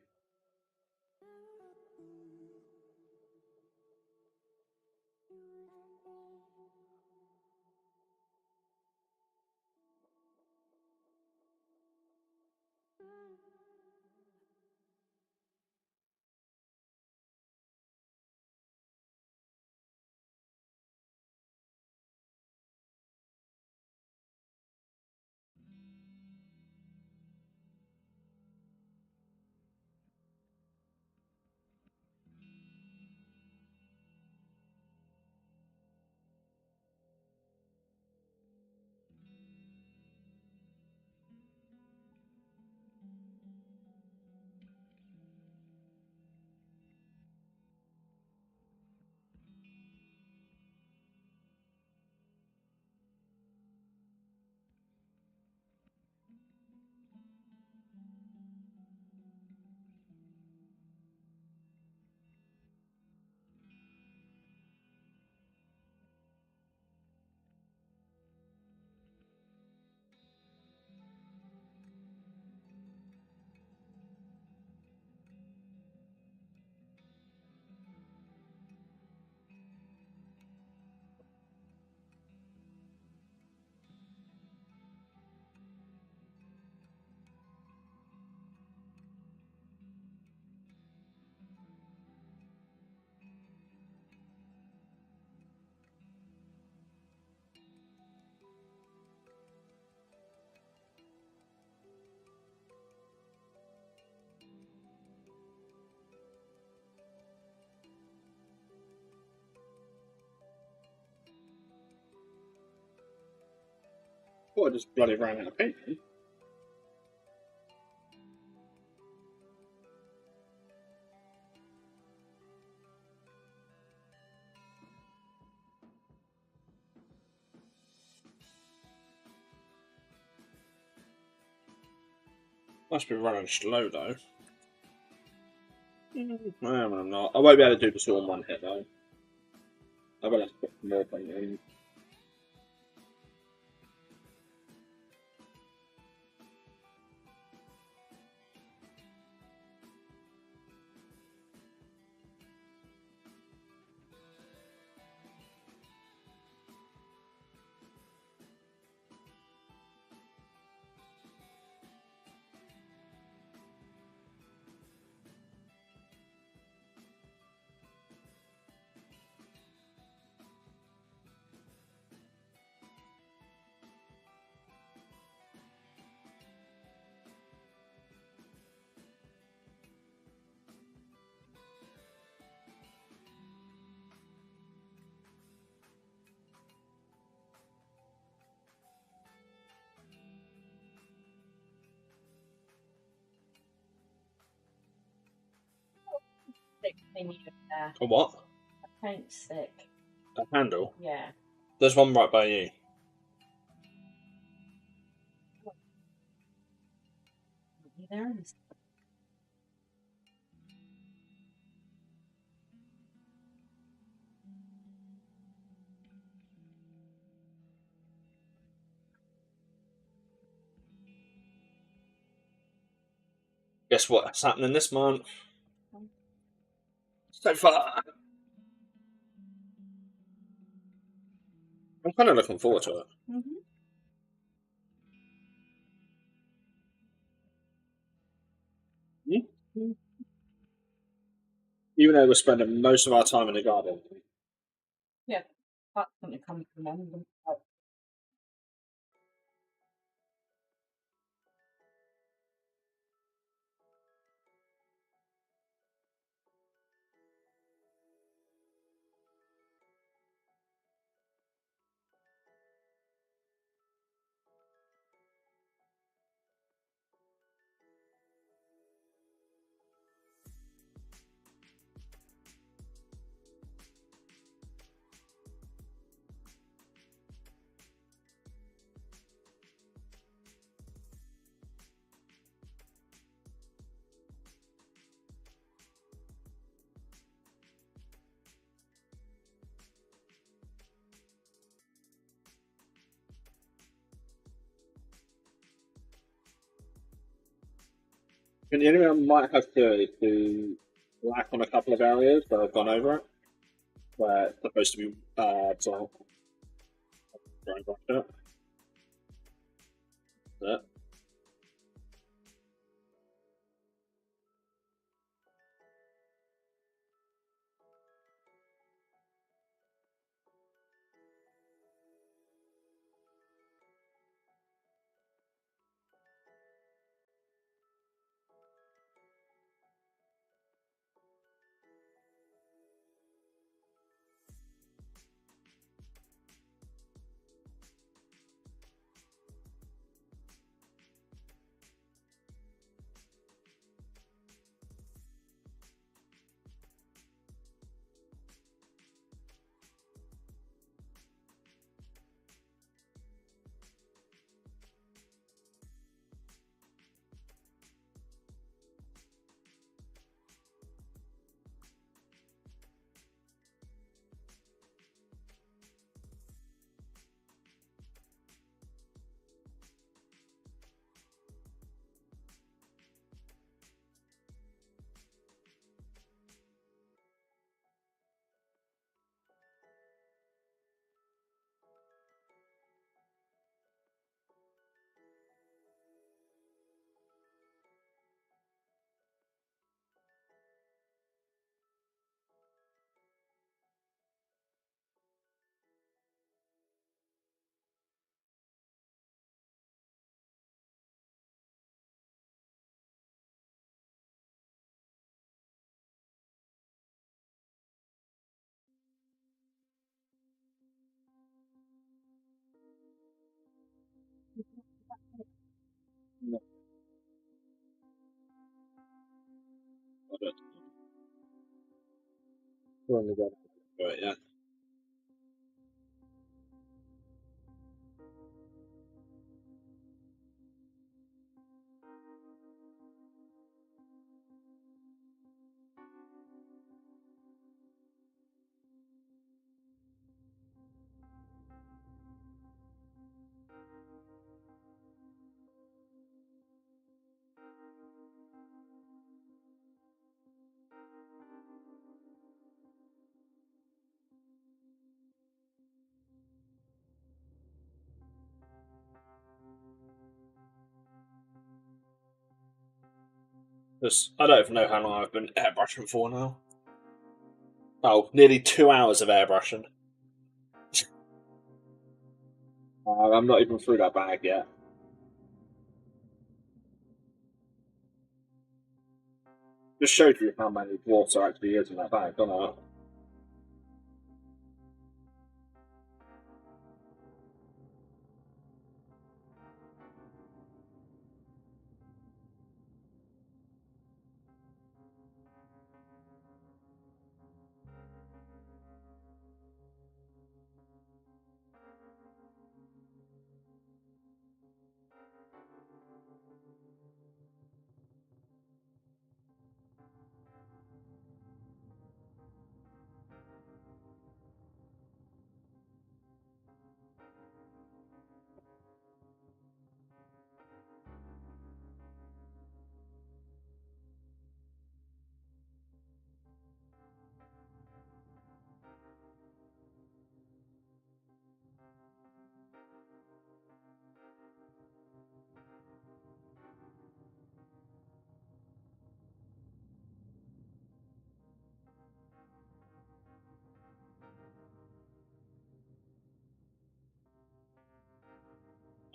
Oh, I just bloody ran out of paint. Must be running slow though. No, I'm not. I won't be able to do this all in one hit though. I will have to put more paint in. Stick thingy there. A what? A paint stick. A handle? Yeah. There's one right by you. There is. Guess what's happening this month? So far. I'm kind of looking forward to it. Mm-hmm. Hmm? Even though we're spending most of our time in the garden. Yeah. That's going to come from London. And the only thing I might have to do is to lack on a couple of areas where I've gone over it, where it's supposed to be so going back to it. That's it. No, I don't. We're only going to it, yeah. I don't even know how long I've been airbrushing for now. Oh, nearly 2 hours of airbrushing. I'm not even through that bag yet. Just showed you how many dwarfs there actually is in that bag, don't I?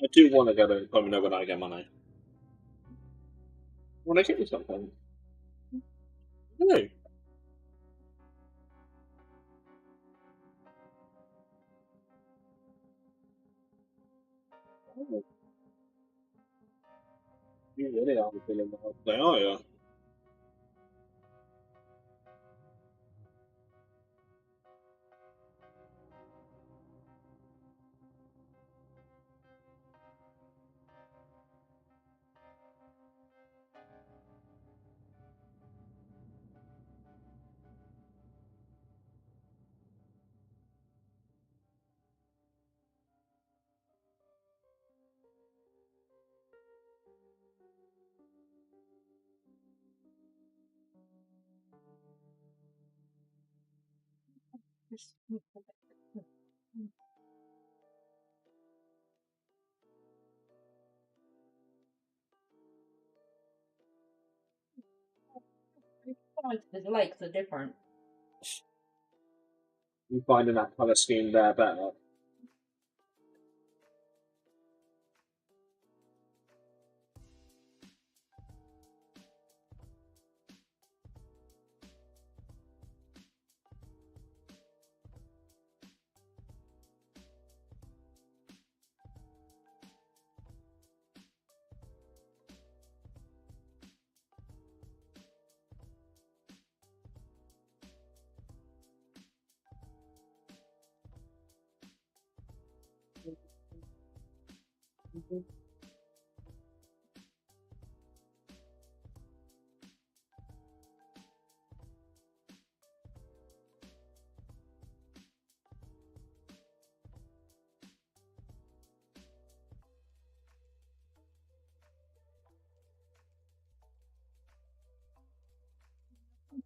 I do want to go to let me know when I get money. When I get you something. No. Oh, you really are feeling well today, are you? His legs are different. You finding that colour scheme there better?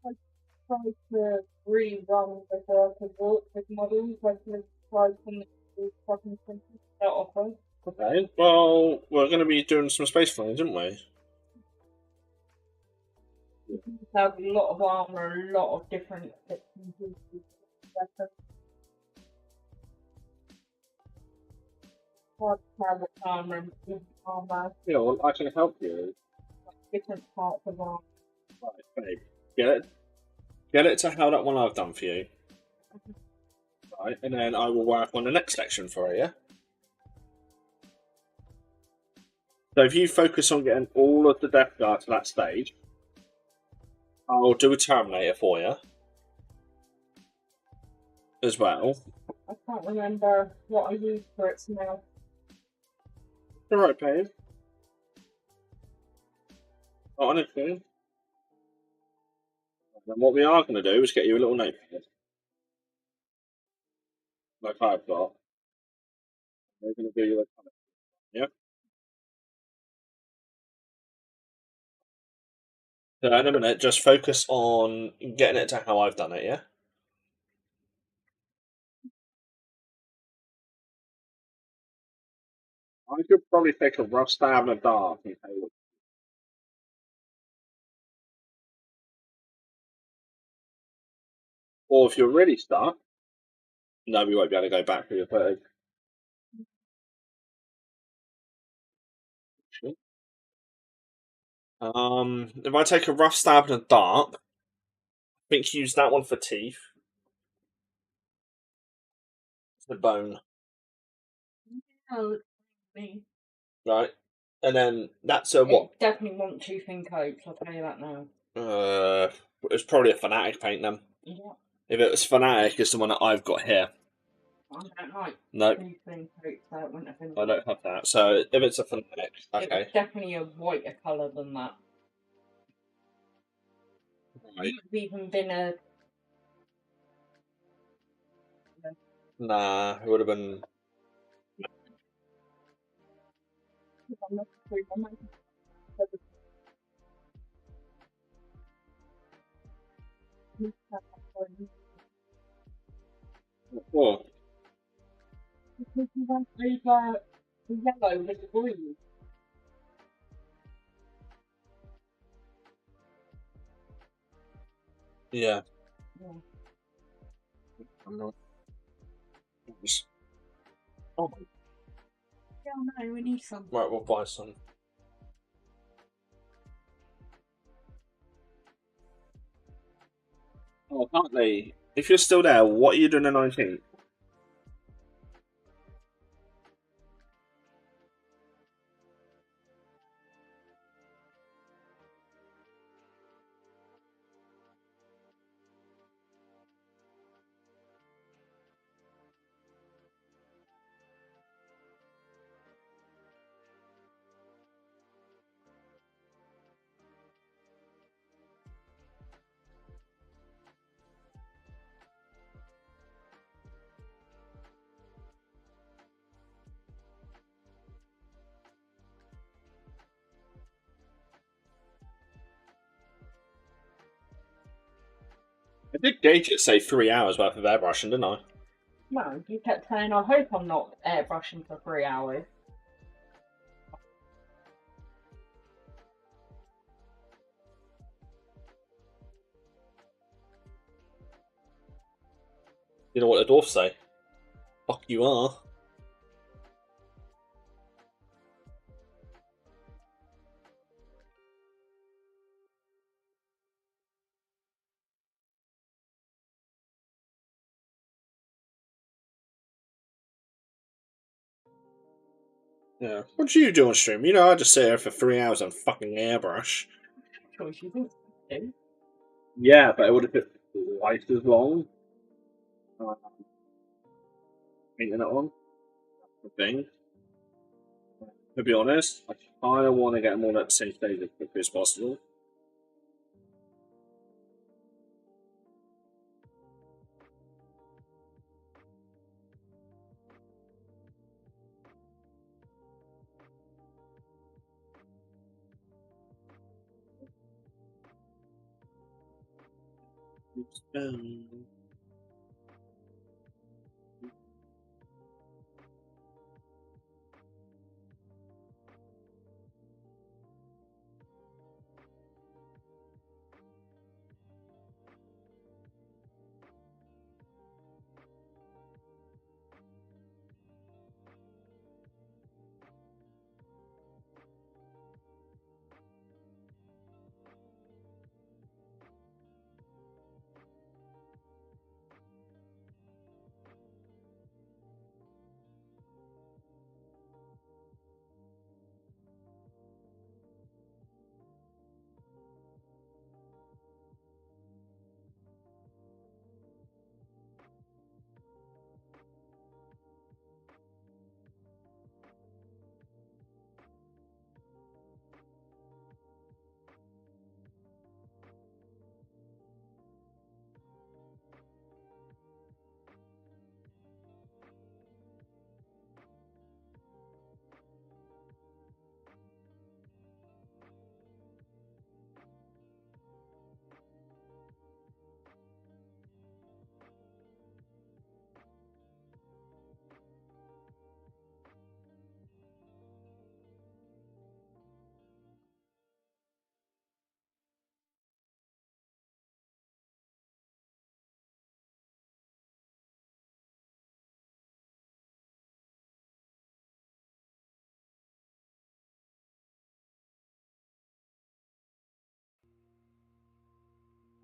I tried to rerun the work with models, like to try something fucking simple to start off with. Okay. Well, we're going to be doing some space flying, didn't we? Have a lot of armor, a lot of different bits and pieces. Hard to have armor and armor, Yeah, well, I can help you. different parts of armor. Right, babe. Get it to how that one I've done for you. Right, and then I will work on the next section for you. So if you focus on getting all of the Death Guard to that stage, I'll do a Terminator for you as well. I can't remember what I used for it now. Alright, babe. Honestly. Then what we are going to do is get you a little notepad. Like I've got. We're going to do you a colour. Yeah? So in a minute, just focus on getting it to how I've done it, yeah? I could probably take a rough stab in the dark and tell you. Or if you're really stuck, no, we won't be able to go back through your footage. If I take a rough stab in the dark, I think use that one for teeth. The bone, Oh, me. right? And then that's a what? It definitely want tooth and coats, I'll tell you that now. It's probably a fanatic paint then. Yeah. If it was fanatic, it's the one that I've got here. I don't like No, tooth and coats, so it wouldn't have been. I don't have that. So if it's a fanatic, It okay. was definitely a whiter colour than that. Right. It would have even been a. Nah, it would have been. Oh, Because you went over the yellow with the green. yeah. Yeah. I'm not. Oh, Yeah, no, we need some. right, we'll buy some. Oh, can't they? If you're still there, what are you doing the 19th? I did gauge it, say 3 hours worth of airbrushing, didn't I? No, you kept saying, I hope I'm not airbrushing for 3 hours. You know what the dwarfs say? Fuck you are. Yeah. What do you do on stream? You know, I just sit here for 3 hours and fucking airbrush. Choice you didn't do. Yeah, but it would have been twice as long. Painting it on. The thing. To be honest, I kind of want to get them all at the same stage as quickly as possible.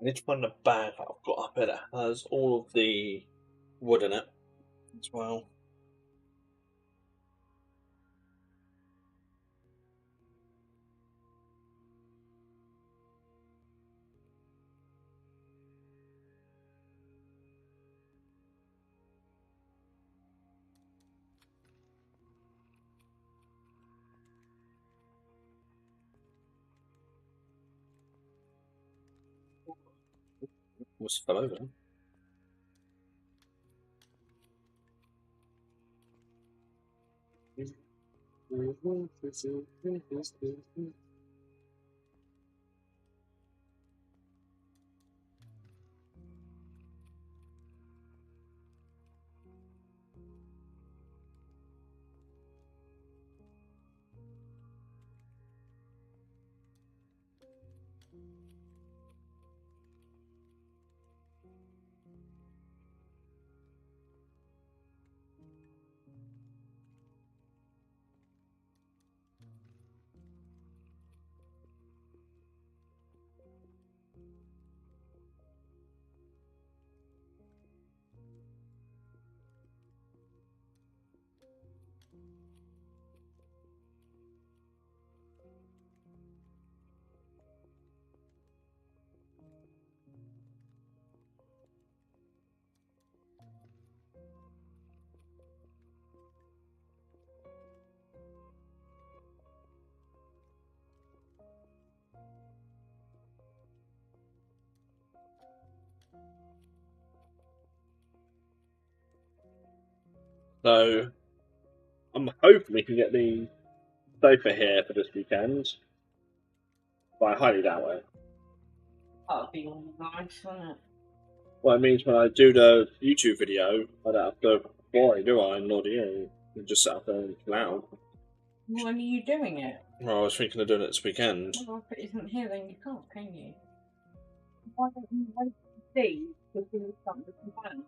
I need to find a bag that I've got up here that has all of the wood in it as well. Almost fell over. So I'm hoping we can get the sofa here for this weekend, but I highly doubt it. That'd be all nice, wouldn't it? Well, it means when I do the YouTube video, I don't have to worry, do I? Nor do you. You just sit up there and loud. When are you doing it? Well, I was thinking of doing it this weekend. Well, if it isn't here, then you can't, can you? Why don't you wait to see if there's something to plan?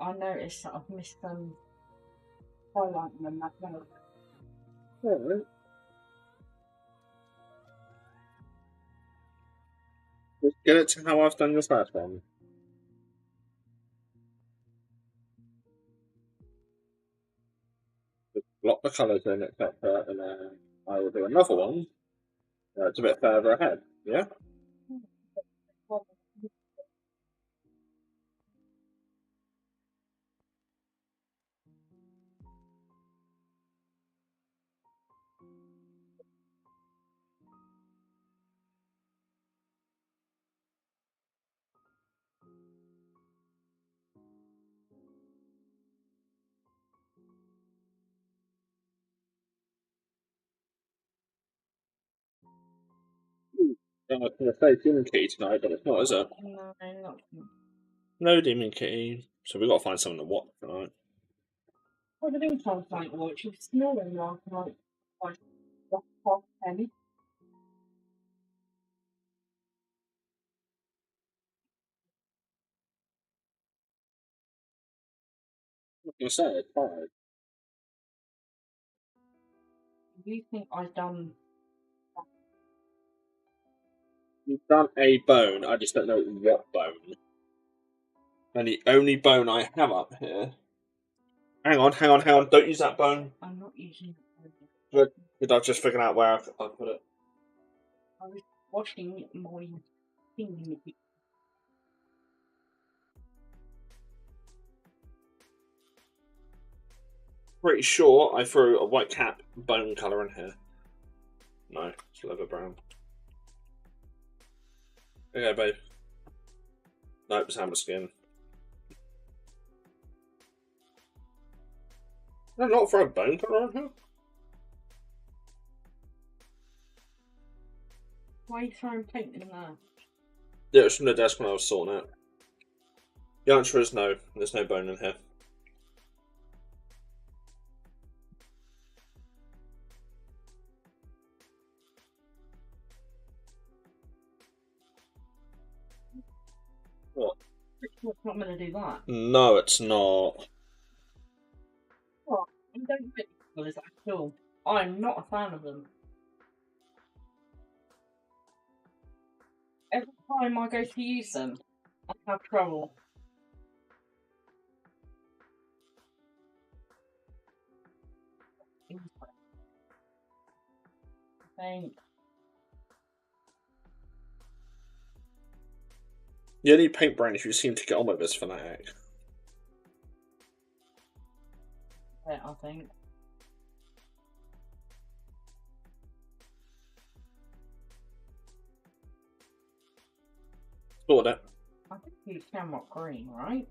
I noticed that I've missed some highlighting them that well. Alright. Just get it to how I've done your first one. Just block the colours in, etc., and then I will do another one. It's a bit further ahead, yeah? I was going to say Demon Kitty tonight, but it's not, is it? No, not. No Demon Kitty. So we've got to find something to watch tonight. What do you think I was like watching? Snoring last night. Like, half penny. I was going to say, it's fine. Do you think I've done? You've done a bone, I just don't know what bone. And the only bone I have up here. Hang on, don't use that bone. I'm not using it. Good. I've just figured out where I put it. I was watching my thing. Pretty sure I threw a white cap bone colour in here. No, it's leather brown. Okay, babe. Nope, it's hammer skin. Did I not throw a bone colour in here? Why are you throwing paint in there? Yeah, it was from the desk when I was sorting it. The answer is no. There's no bone in here. What? It's not going to do that. No, it's not. What? I don't like colours at all. I'm not a fan of them. Every time I go to use them, I have trouble. Thanks. The only paint brand you seem to get on with is Fnatic. Yeah, I think. Sort it. I think you Shamrock Green, right?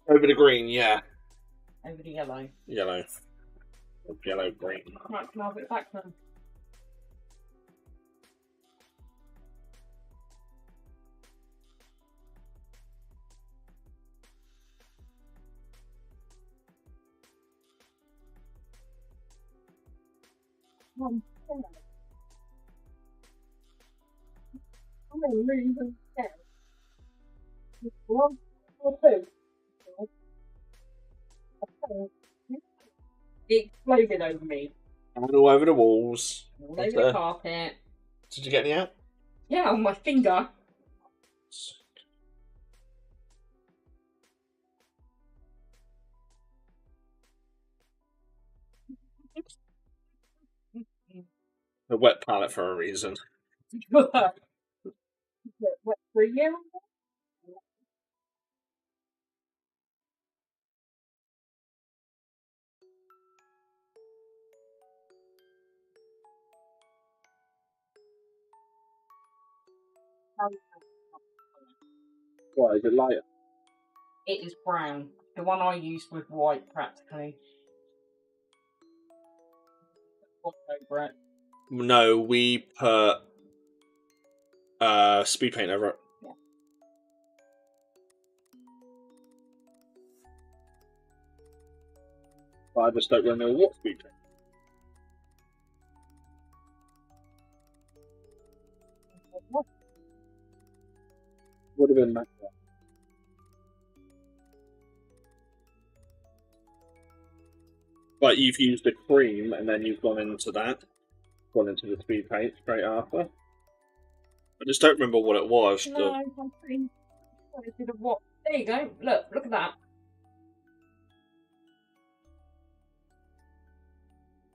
Over the green, yeah. Over the yellow. Yellow. Yellow, green. Right, can I have it back then? I'm really scared. One or two. It exploded over me. And all over the walls. All over the carpet. Did you get any out? Yeah, on my finger. A wet palette for a reason. What for you? Why, is it lighter? It is brown. The one I used was white practically. What's over it? No, we put speed paint over it. Yeah. But I just don't really know what speed paint. Would have been that. But you've used the cream and then you've gone into that. Gone into the speed paint straight after. I just don't remember what it was. No, I'm pretty sure I did a what? There you go. Look at that.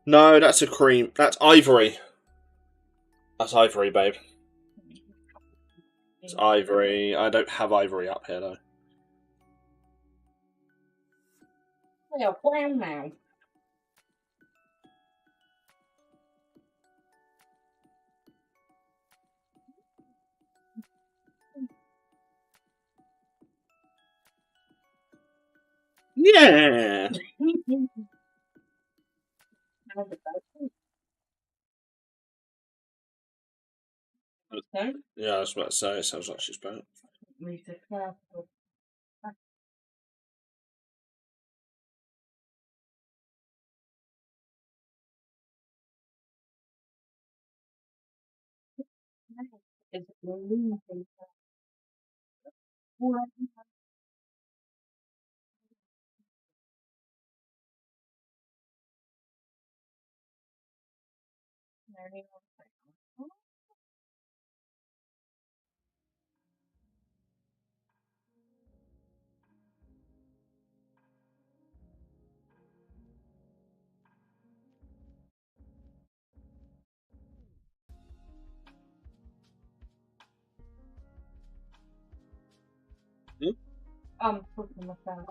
No, that's a cream. That's ivory. That's ivory, babe. It's ivory. I don't have ivory up here, though. They are brown now. Yeah! Okay. Yeah, I was about to say, it sounds like she's back. I'm cooking myself.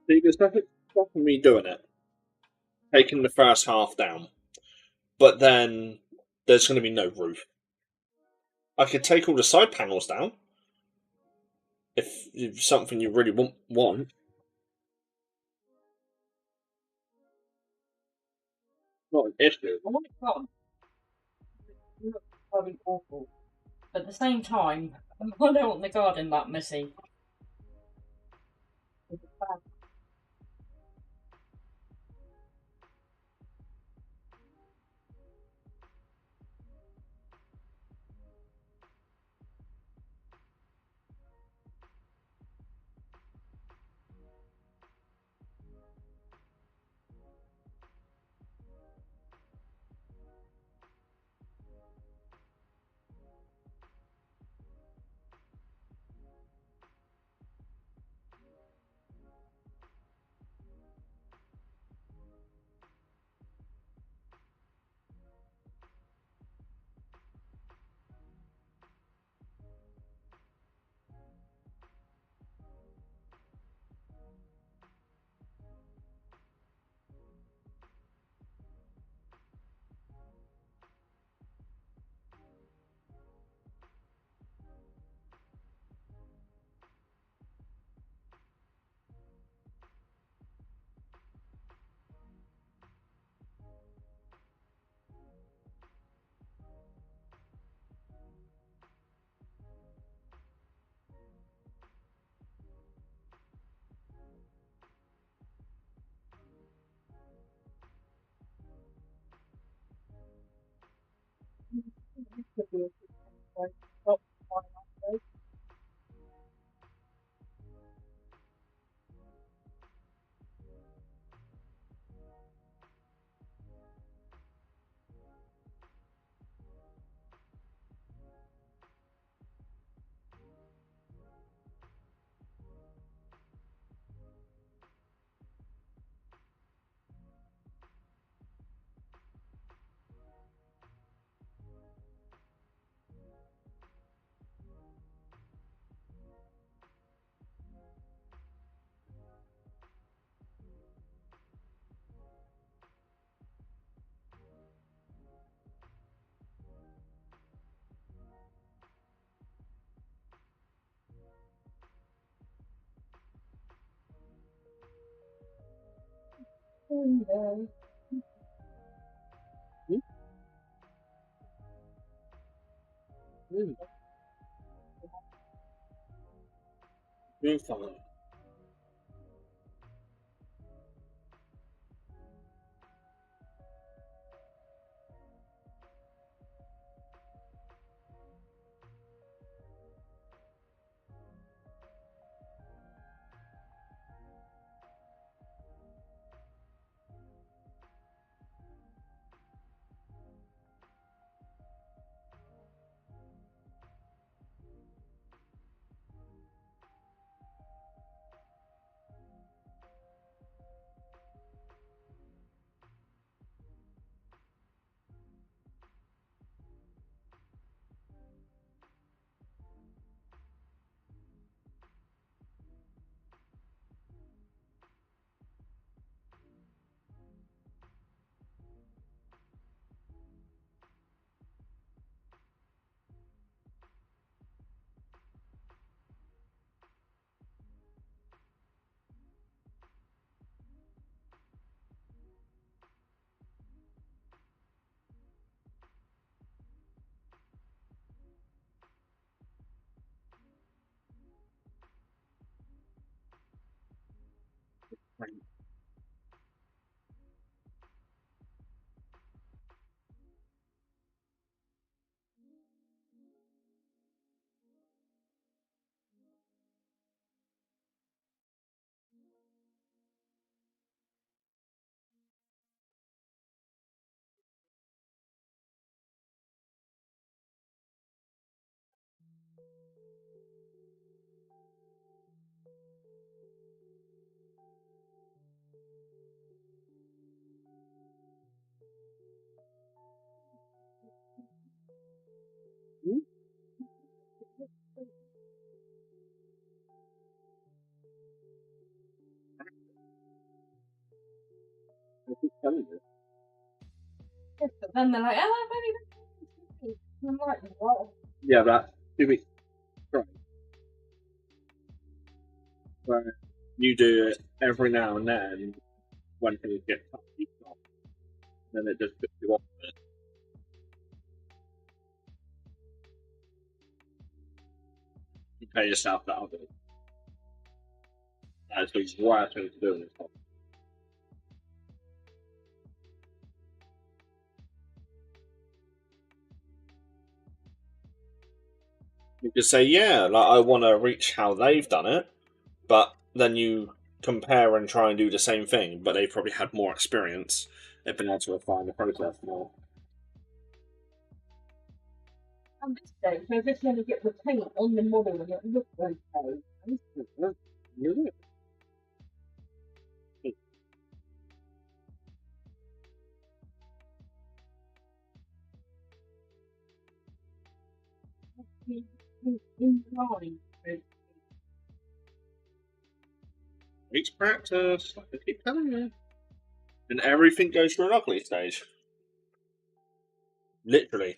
See, there's nothing stopping me doing it, taking the first half down, but then there's going to be no roof. I could take all the side panels down if it's something you really want. Not an issue. I want it gone. It looks bloody awful. But at the same time, I don't want the garden that messy. It's bad. It could be a good thing. Stop buying up those. Mm, doing fine. I keep telling you. Yes, but then they're like, oh, I've only been. I'm like, what? Yeah, that's 2 weeks straight. Where you do it every now and then when things get tough, you stop. Then it just puts you off it. Compare yourself to others. That's the worst thing to do in this hobby. You could say, yeah, like I want to reach how they've done it, but then you compare and try and do the same thing, but they've probably had more experience. They've been able to refine the process more. And this day, so just want to get the paint on the model and it looks okay. You In line. It's practice, like I keep telling you. And everything goes through an ugly stage. Literally.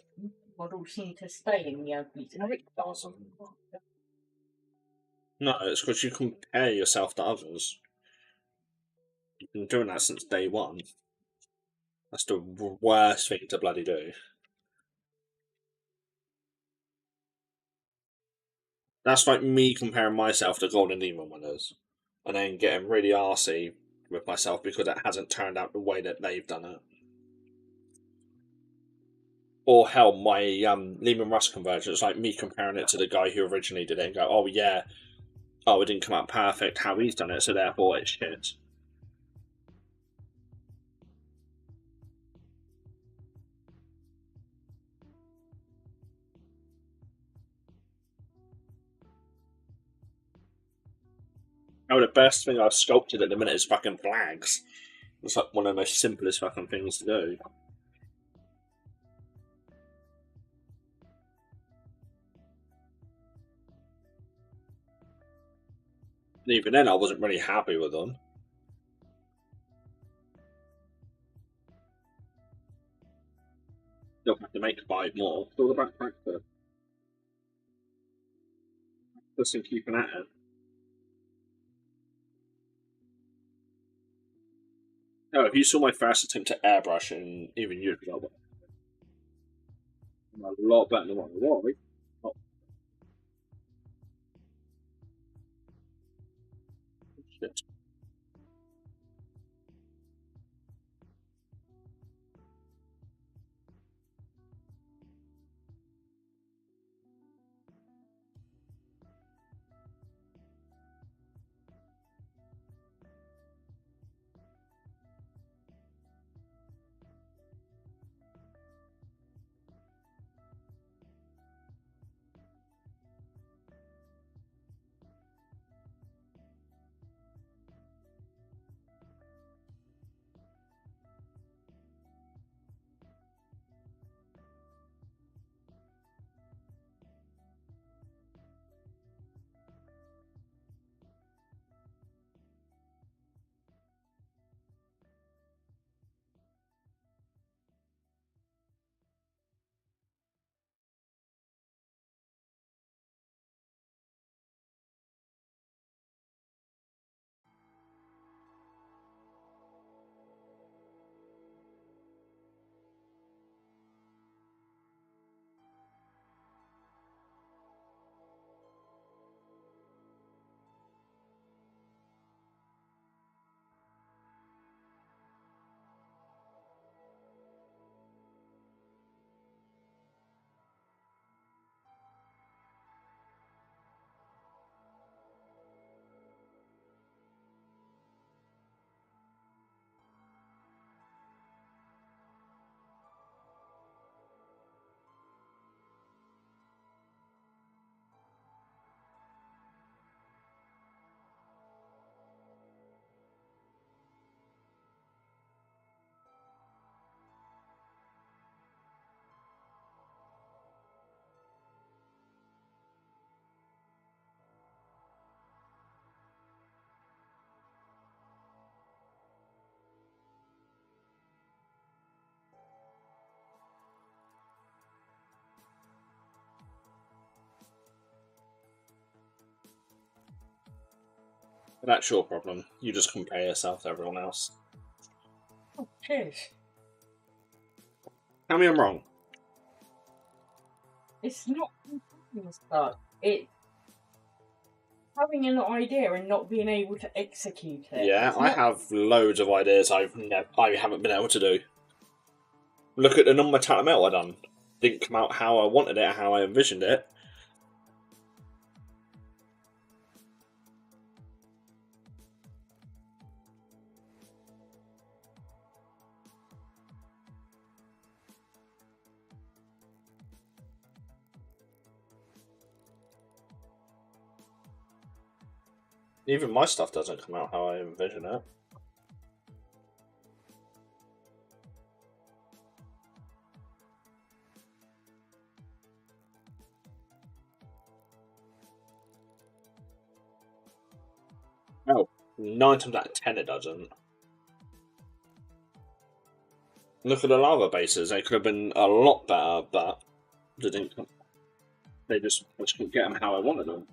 Models seem to stay in the ugly No, it doesn't. No, it's because you compare yourself to others. You've been doing that since day one. That's the worst thing to bloody do. That's like me comparing myself to Golden Demon winners and then getting really arsey with myself because it hasn't turned out the way that they've done it. Or hell, my Lehman Russ conversion, it's like me comparing it to the guy who originally did it and go, oh yeah, oh it didn't come out perfect how he's done it, so therefore it's shit. Oh, the best thing I've sculpted at the minute is fucking flags. It's like one of the most simplest fucking things to do. And even then, I wasn't really happy with them. Still have to make 5 more. Still about practice. Just in keeping at it. Oh, if you saw my first attempt at airbrush, and even you'd be like, I'm a lot better than what I was. Oh, shit. That's your problem. You just compare yourself to everyone else. Oh, cheers. Tell me I'm wrong. It's not comparing stuff. It's having an idea and not being able to execute it. Yeah, It's I not... have loads of ideas I haven't been able to do. Look at the non-metallic metal I done. Didn't come out how I wanted it, how I envisioned it. Even my stuff doesn't come out how I envision it. Oh, 9 times out of 10 it doesn't. Look at the lava bases. They could have been a lot better, but they didn't. I just couldn't get them how I wanted them.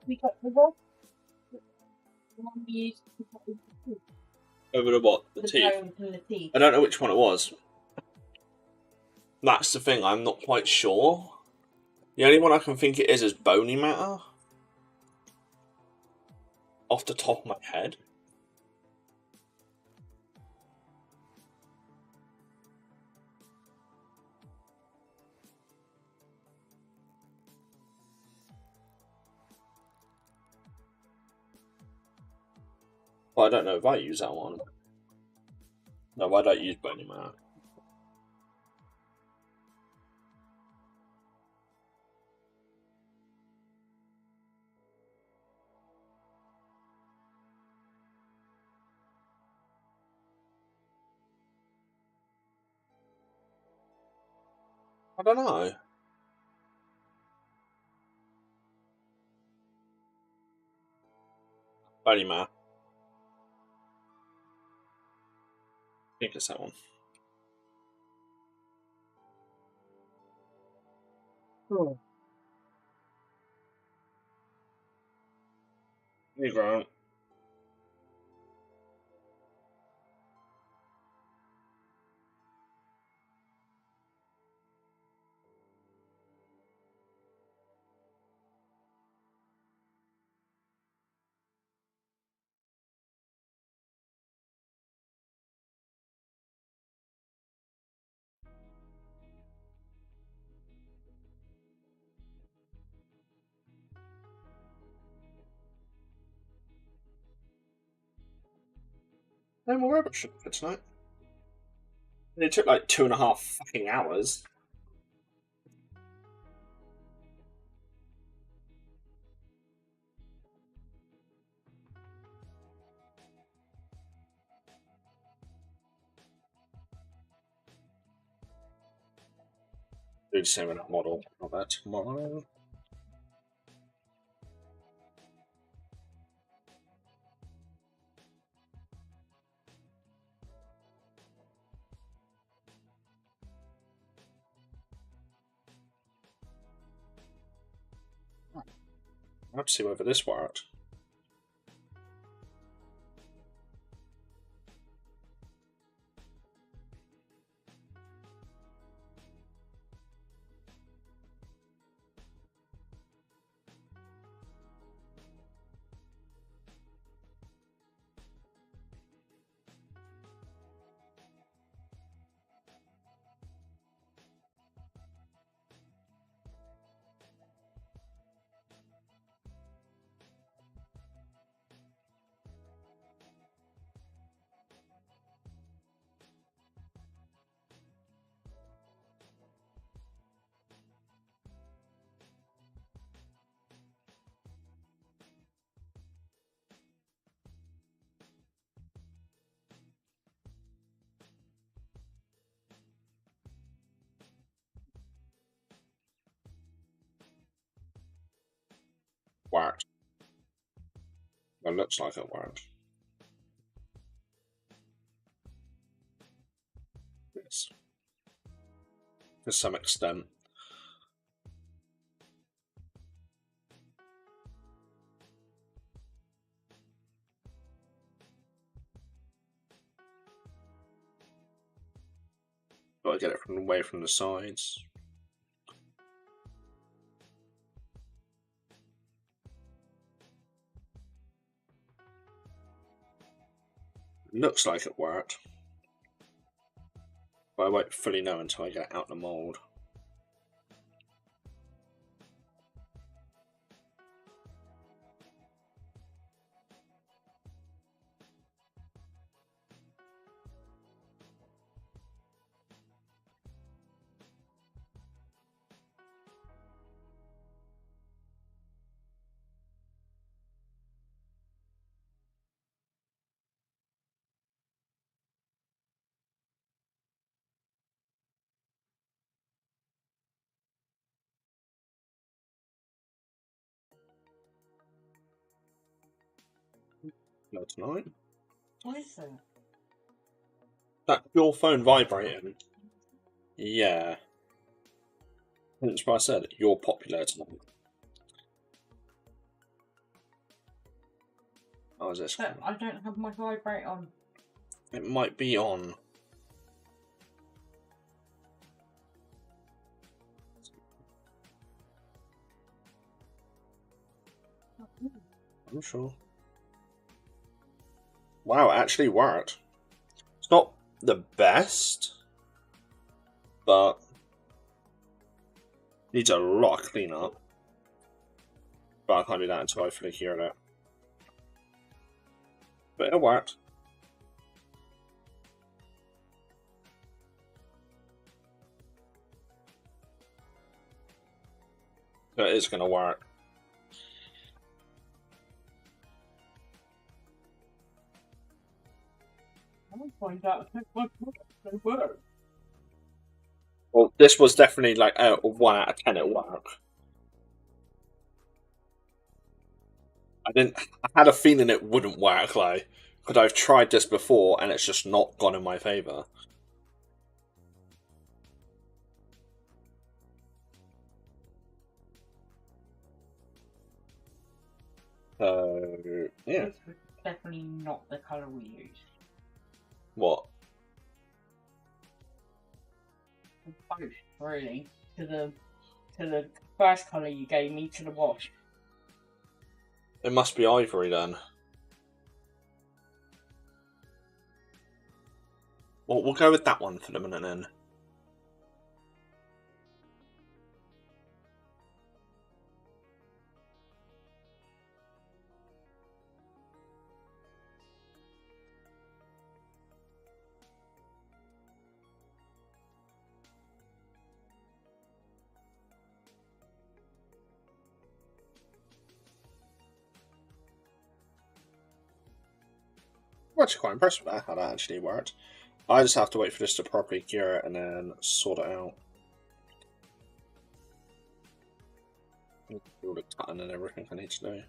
We got the one we used to put in the teeth. Over the what? The teeth? bones and the teeth. I don't know which one it was. That's the thing, I'm not quite sure. The only one I can think it is bony matter. Off the top of my head. Well, I don't know if I use that one. No, I don't use bony matter. I don't know. Bony matter. I think it's that one. Oh. Hey, Grant. No more rubbish for tonight. It took like 2.5 fucking hours. Do the same with that model. Not that tomorrow. I'll have to see whether this worked. Worked. It looks like it worked. Yes. To some extent. Got to get it from away from the sides. Looks like it worked. But I won't fully know until I get out the mould. No, tonight. What is that? That your phone vibrating. Yeah. That's what I said. You're popular tonight. Oh, is this? But I don't have my vibrate on. It might be on. I'm sure. Wow, it actually worked. It's not the best, but needs a lot of cleanup. But I can't do that until I fully hear it. But it worked. So it is going to work. I'll find out if my product work. Well, this was definitely like a 1 out of 10 at work. I had a feeling it wouldn't work, like, because I've tried this before and it's just not gone in my favour. So, yeah. This was definitely not the colour we used. What? Both, really. To the first colour you gave me to the wash. It must be ivory then. Well, we'll go with that one for the minute then. I'm actually quite impressed with how that actually worked. I just have to wait for this to properly cure it and then sort it out. All the cutting and everything I need to do.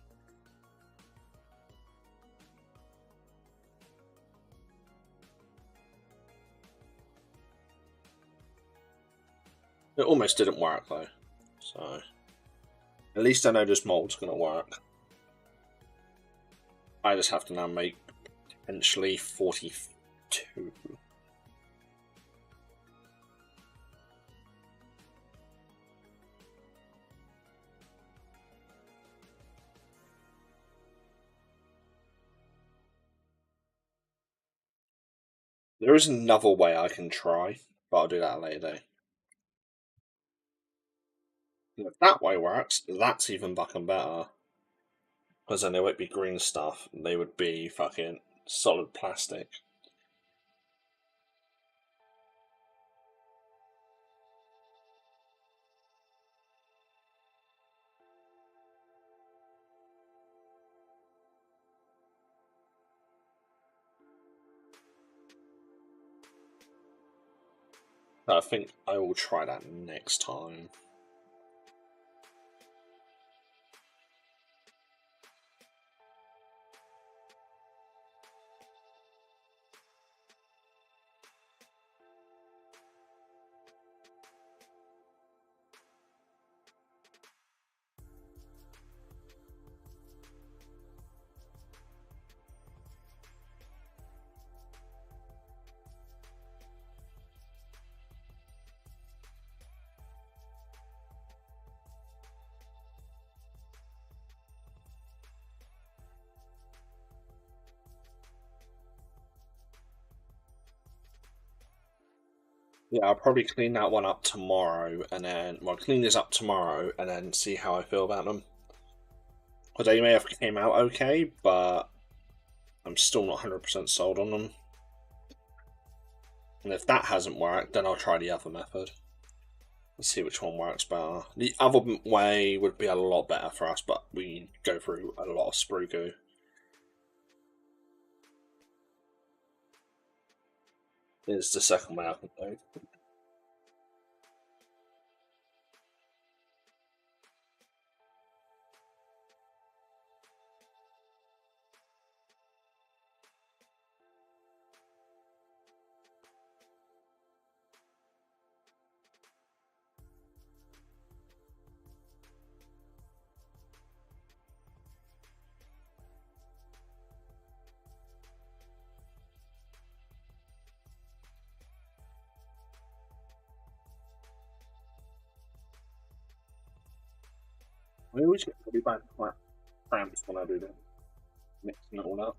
It almost didn't work though, so At least I know this mold's going to work. I just have to now make potentially 42. There is another way I can try, but I'll do that at a later day. And if that way works, that's even fucking better. Because then they won't be green stuff, they would be fucking solid plastic. I think I will try that next time. Yeah, I'll probably clean that one up tomorrow, and then clean this up tomorrow, and then see how I feel about them. Because they may have came out okay, but I'm still not 100% sold on them. And if that hasn't worked, then I'll try the other method. Let's see which one works better. The other way would be a lot better for us, but we go through a lot of sprue goo. Is the second way I can do. We always get pretty bad cramps when I do that. Mixing it all up.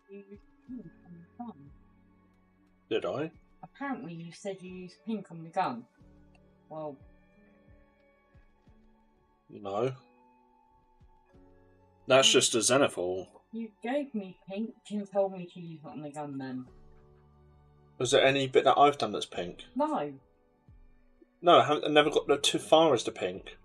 You used pink on the gun. Did I? Apparently, you said you used pink on the gun. Well, No. That's just a zenithal. You gave me pink and told me to use it on the gun then. Was there any bit that I've done that's pink? No. No, I never got too far as the pink.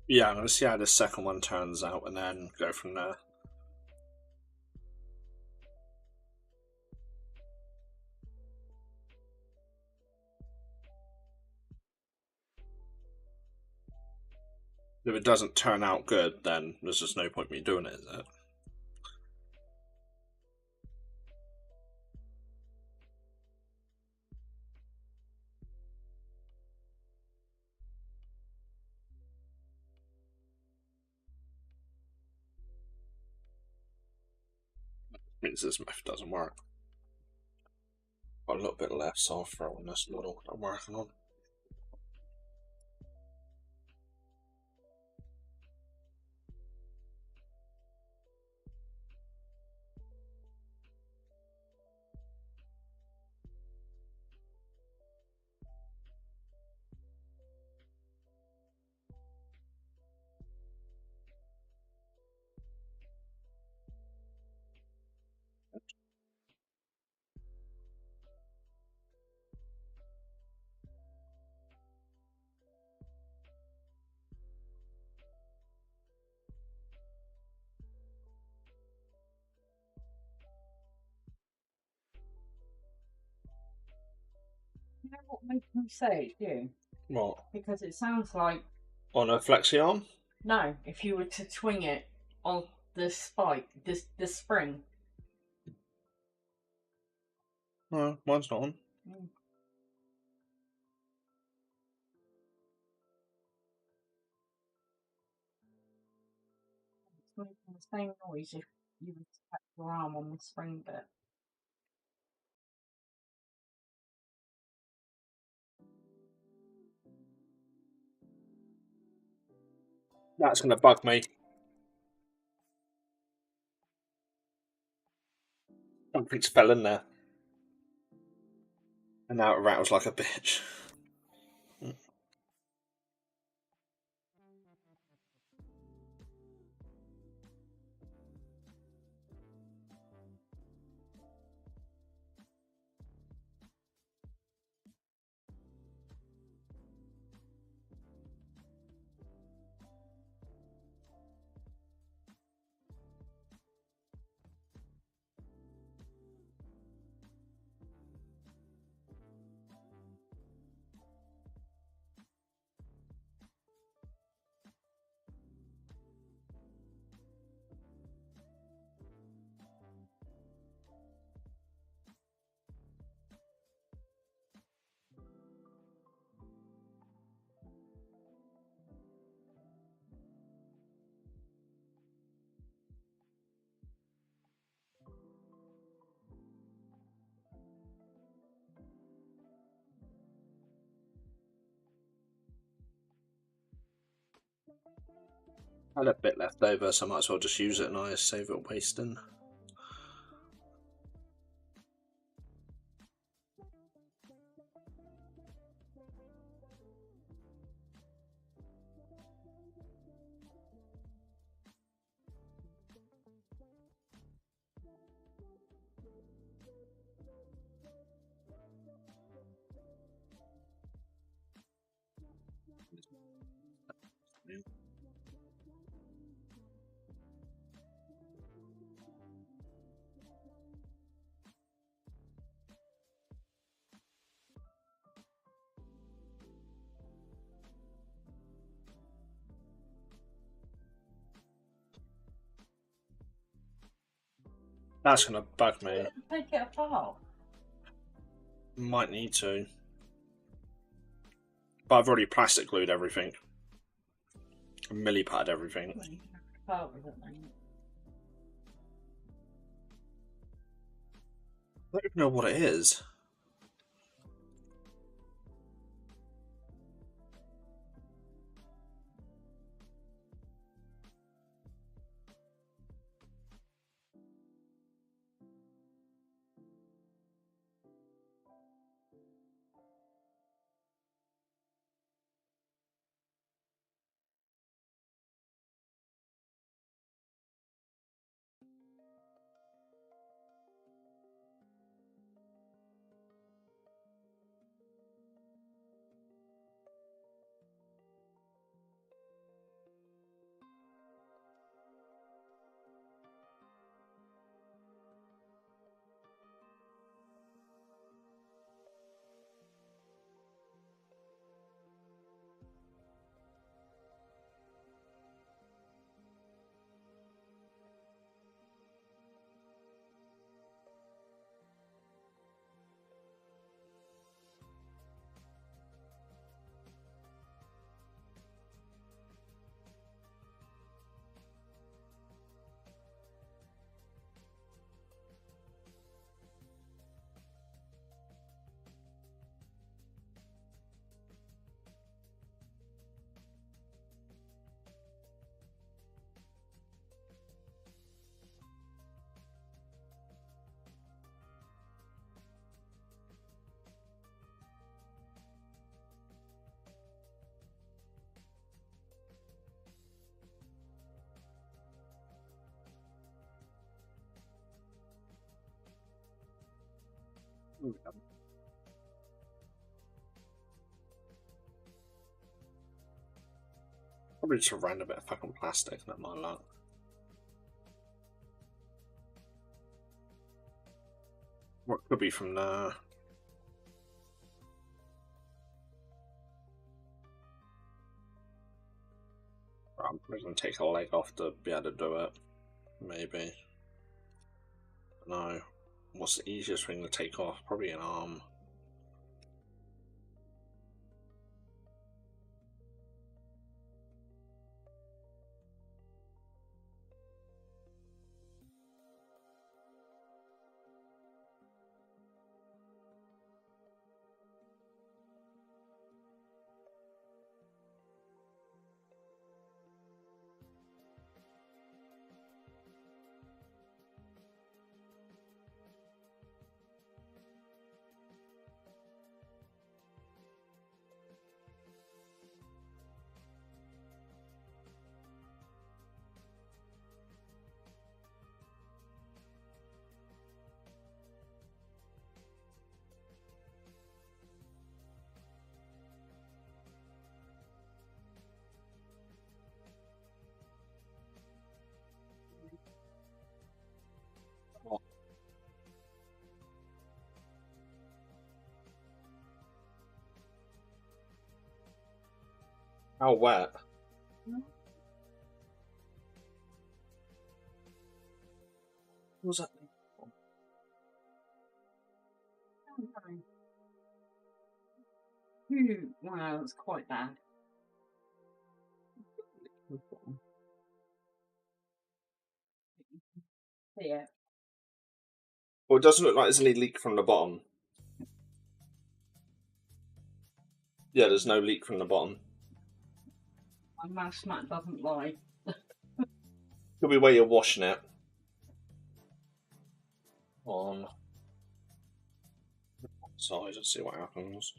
Yeah, I'm going to see how the second one turns out and then go from there. If it doesn't turn out good, then there's just no point in me doing it, is it? Means this method doesn't work. Got a little bit left, so I'll throw on this model I'm working on. You know what makes me say it, do? What? Because it sounds like... On a flexi arm? No, if you were to twing it on the spike, this spring. No, mine's not on. Mm. It's making the same noise if you were to tap your arm on the spring bit. That's going to bug me. Something's fell in there. And now it rattles like a bitch. I had a bit left over, so I might as well just use it and I save it wasting. That's gonna bug me. Take it apart. Might need to. But I've already plastic glued everything. Millipad everything. Apart with it, then. I don't even know what it is. Probably just a random bit of fucking plastic, not my luck. What could be from there? I'm probably going to take a leg off to be able to do it. Maybe. No. What's the easiest thing to take off? Probably an arm. How wet? What was that? Wow, that's quite bad. Yeah. Well, it doesn't look like there's any leak from the bottom. Yeah, there's no leak from the bottom. My mouse mat doesn't lie. Could be where you're washing it. On side and see what happens.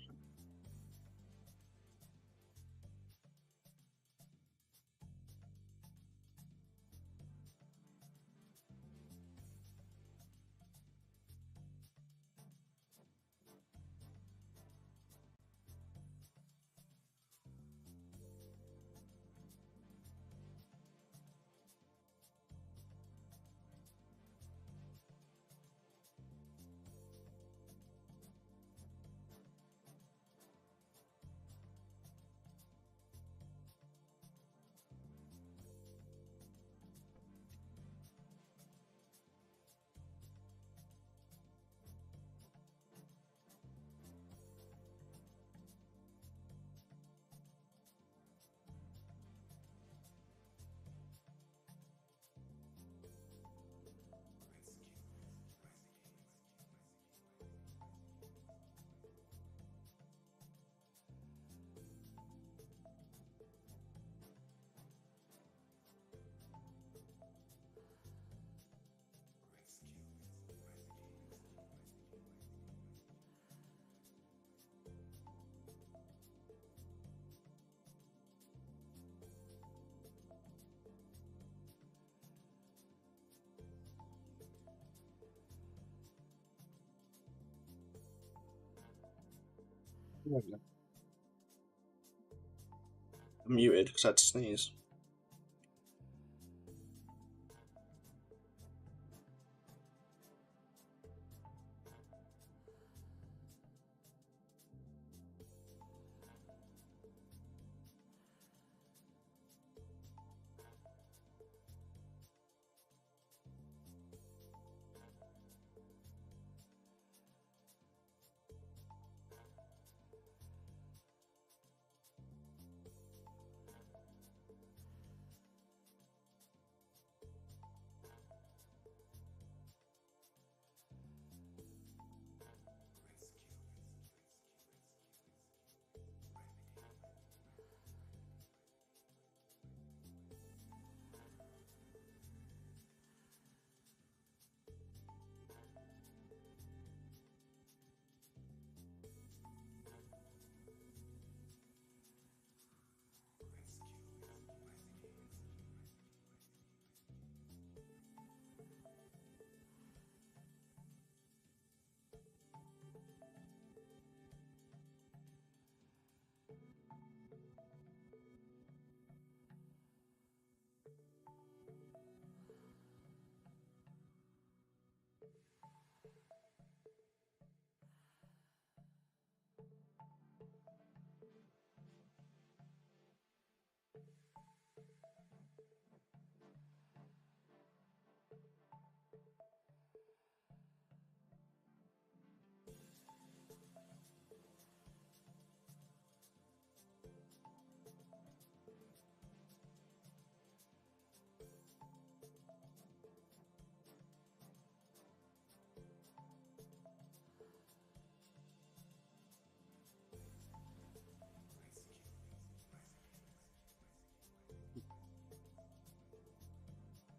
I'm muted because I had to sneeze.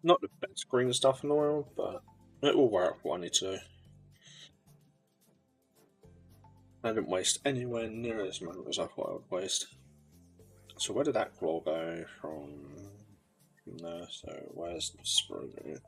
Not the best green stuff in the world, but it will work what I need to do. I didn't waste anywhere near as much as I thought I would waste. So where did that claw go from there? So where's the sprue?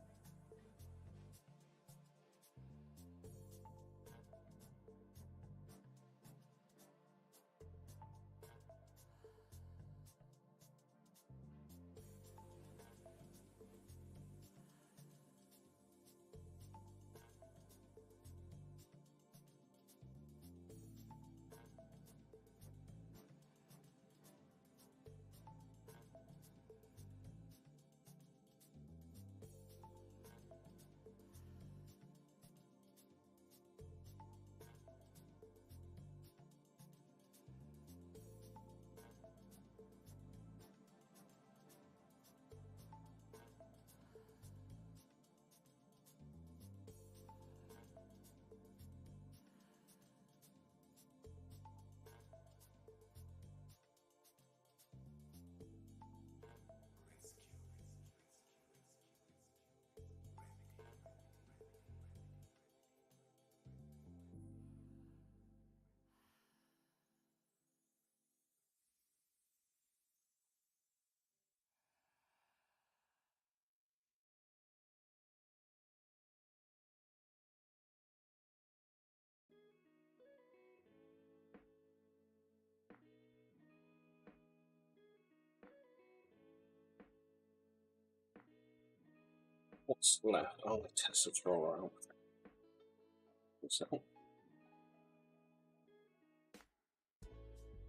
What's left? Oh, the test of roll out. What's that?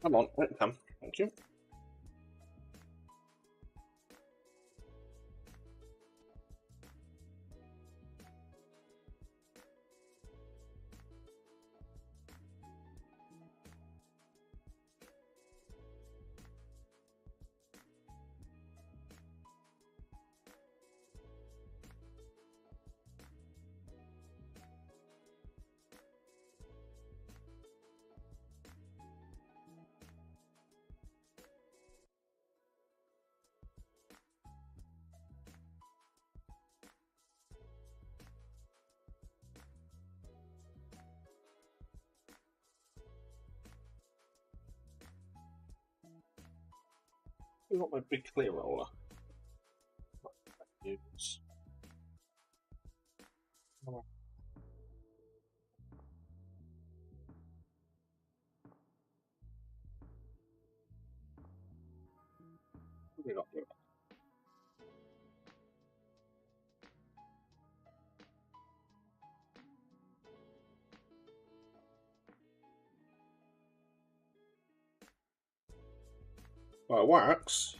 Come on, let it come. Thank you. You got my big clear roller. Use. Well, it works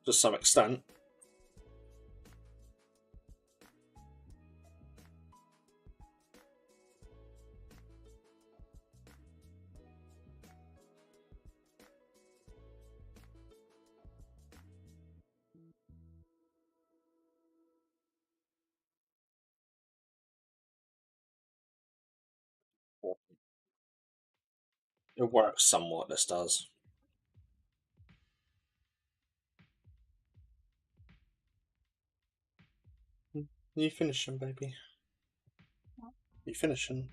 to some extent. It works somewhat, this does. You finishing, baby? You finishing?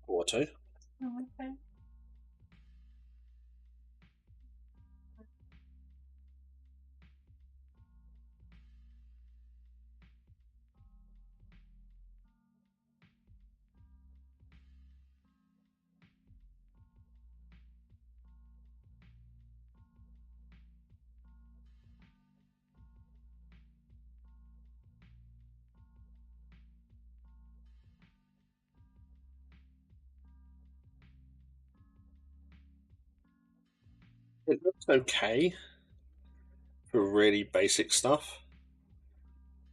Or two. Oh, okay. It looks okay for really basic stuff,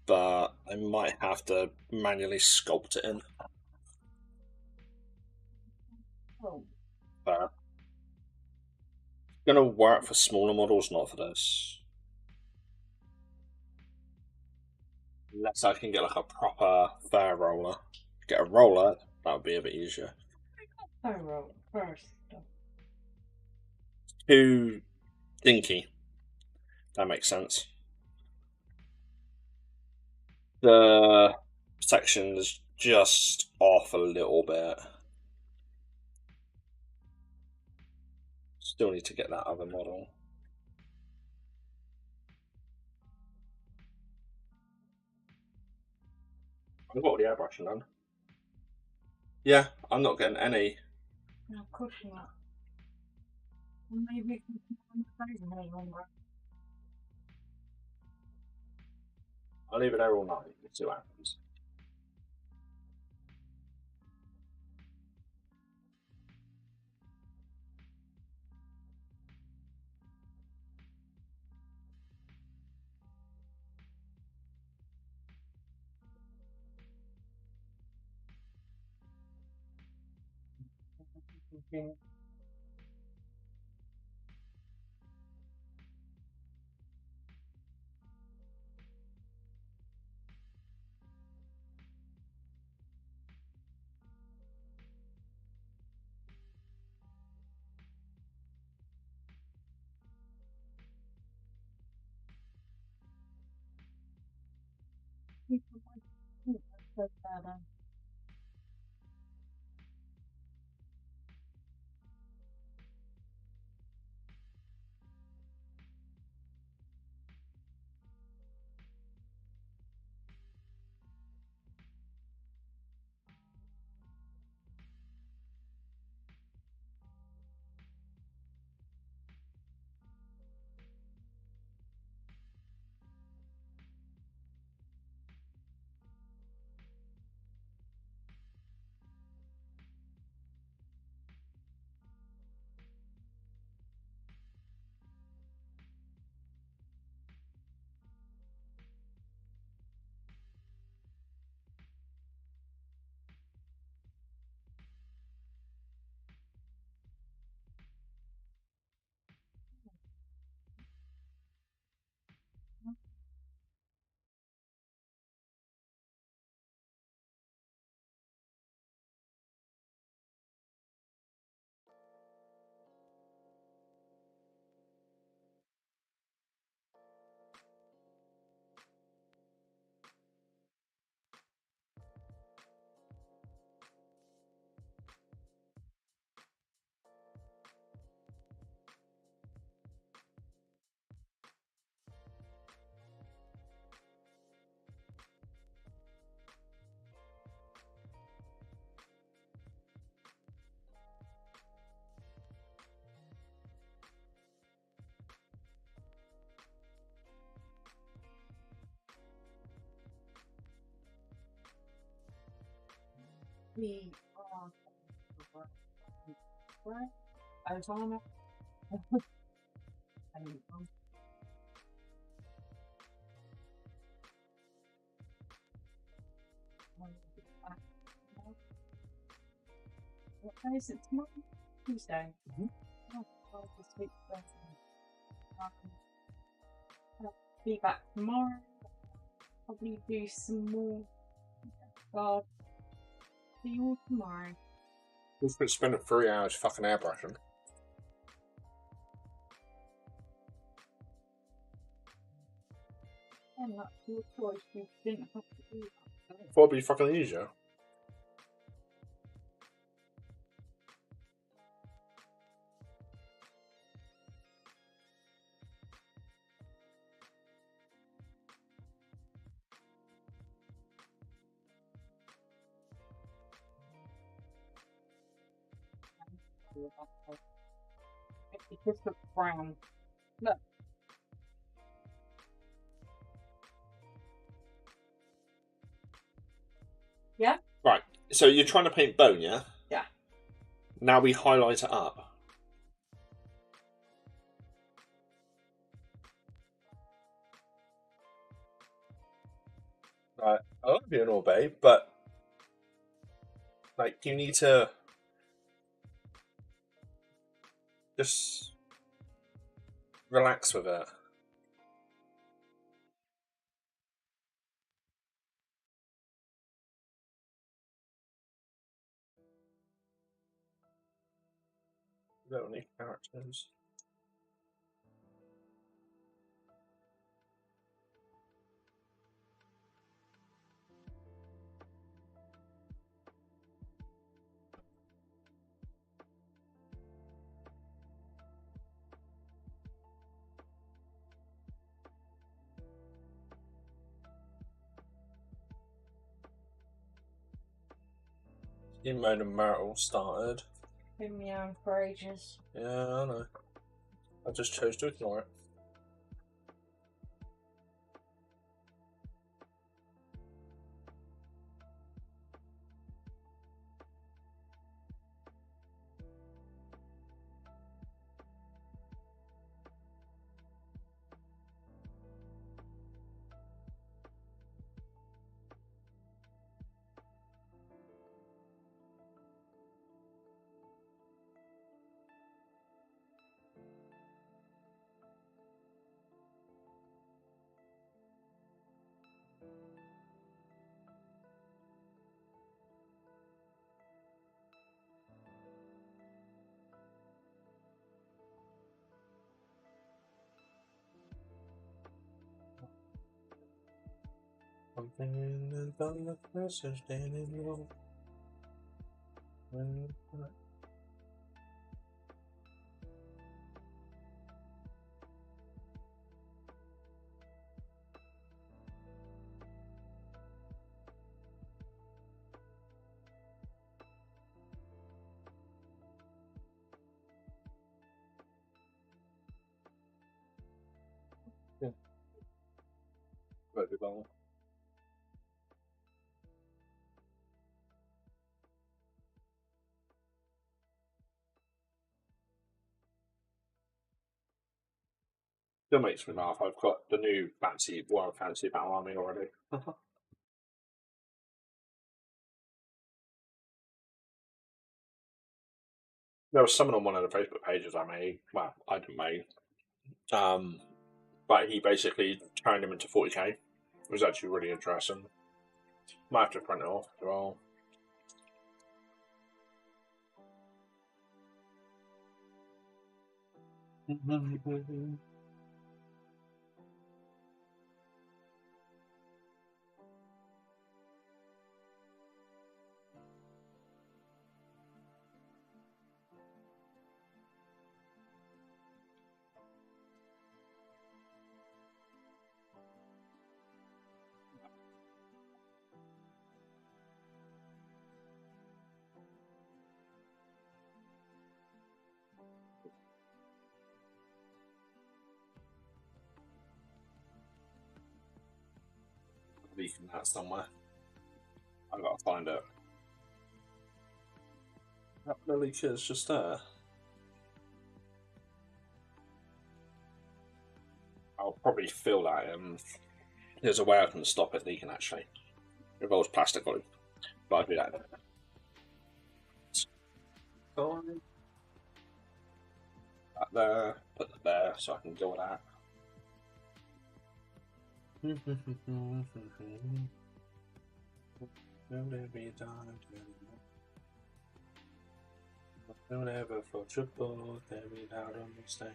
but I might have to manually sculpt it in. Oh, It's gonna work for smaller models, not for this. Unless I can get like a proper fair roller. Get a roller, that would be a bit easier. I wrote first. Too dinky. That makes sense. The section is just off a little bit. Still need to get that other model. I've got all the airbrushing done. Yeah, I'm not getting any. No, of course not. Maybe it can keep on the longer. I'll leave it there all night and see what happens. Okay. We are right. Ozana. What day is it tomorrow? Tuesday. Oh, God, this week's birthday. I'll be back tomorrow. Probably do some more. God. See you all tomorrow. We've been spending 3 hours fucking airbrushing. And that's your choice. You didn't have to do that. Thought it'd be fucking easier. It just looks brown. Look. Yeah? Right, so you're trying to paint bone, yeah? Yeah. Now we highlight it up. Right, I love you and all, babe, but like you need to just relax with it. You don't need characters. Emo and Marital started. Been meowing for ages. Yeah, I know. I just chose to ignore it. Something in the dark, pressure standing low. Yeah. Very long. Still makes me laugh. I've got the new World Fantasy Battle Army already. There was someone on one of the Facebook pages I made. Well, I didn't make. But he basically turned him into 40k. It was actually really interesting. Might have to print it off as well. Leaking that somewhere. I've got to find it. That lily kid's just there. I'll probably feel that there's a way I can stop it leaking actually. It involves plastic glue. But I'll do that. That there, put that there so I can deal with that. Don't ever for trouble, they read out on mistake.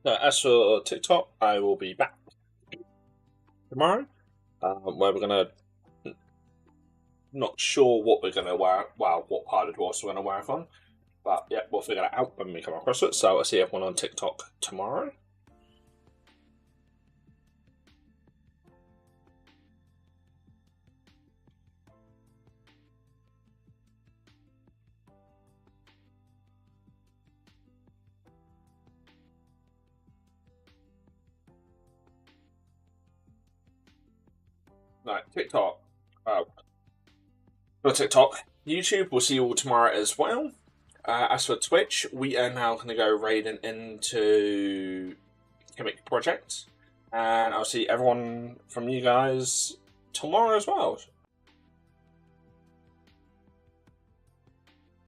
As for TikTok, I will be back tomorrow, where we're gonna not sure what we're gonna wear. Well, what part of the dwarfs we're gonna work on, but yeah, we'll figure that out when we come across it. So I'll see everyone on TikTok tomorrow. Right, TikTok. For TikTok, YouTube, we'll see you all tomorrow as well. As for Twitch, we are now going to go raiding into Gimmick Project, and I'll see everyone from you guys tomorrow as well.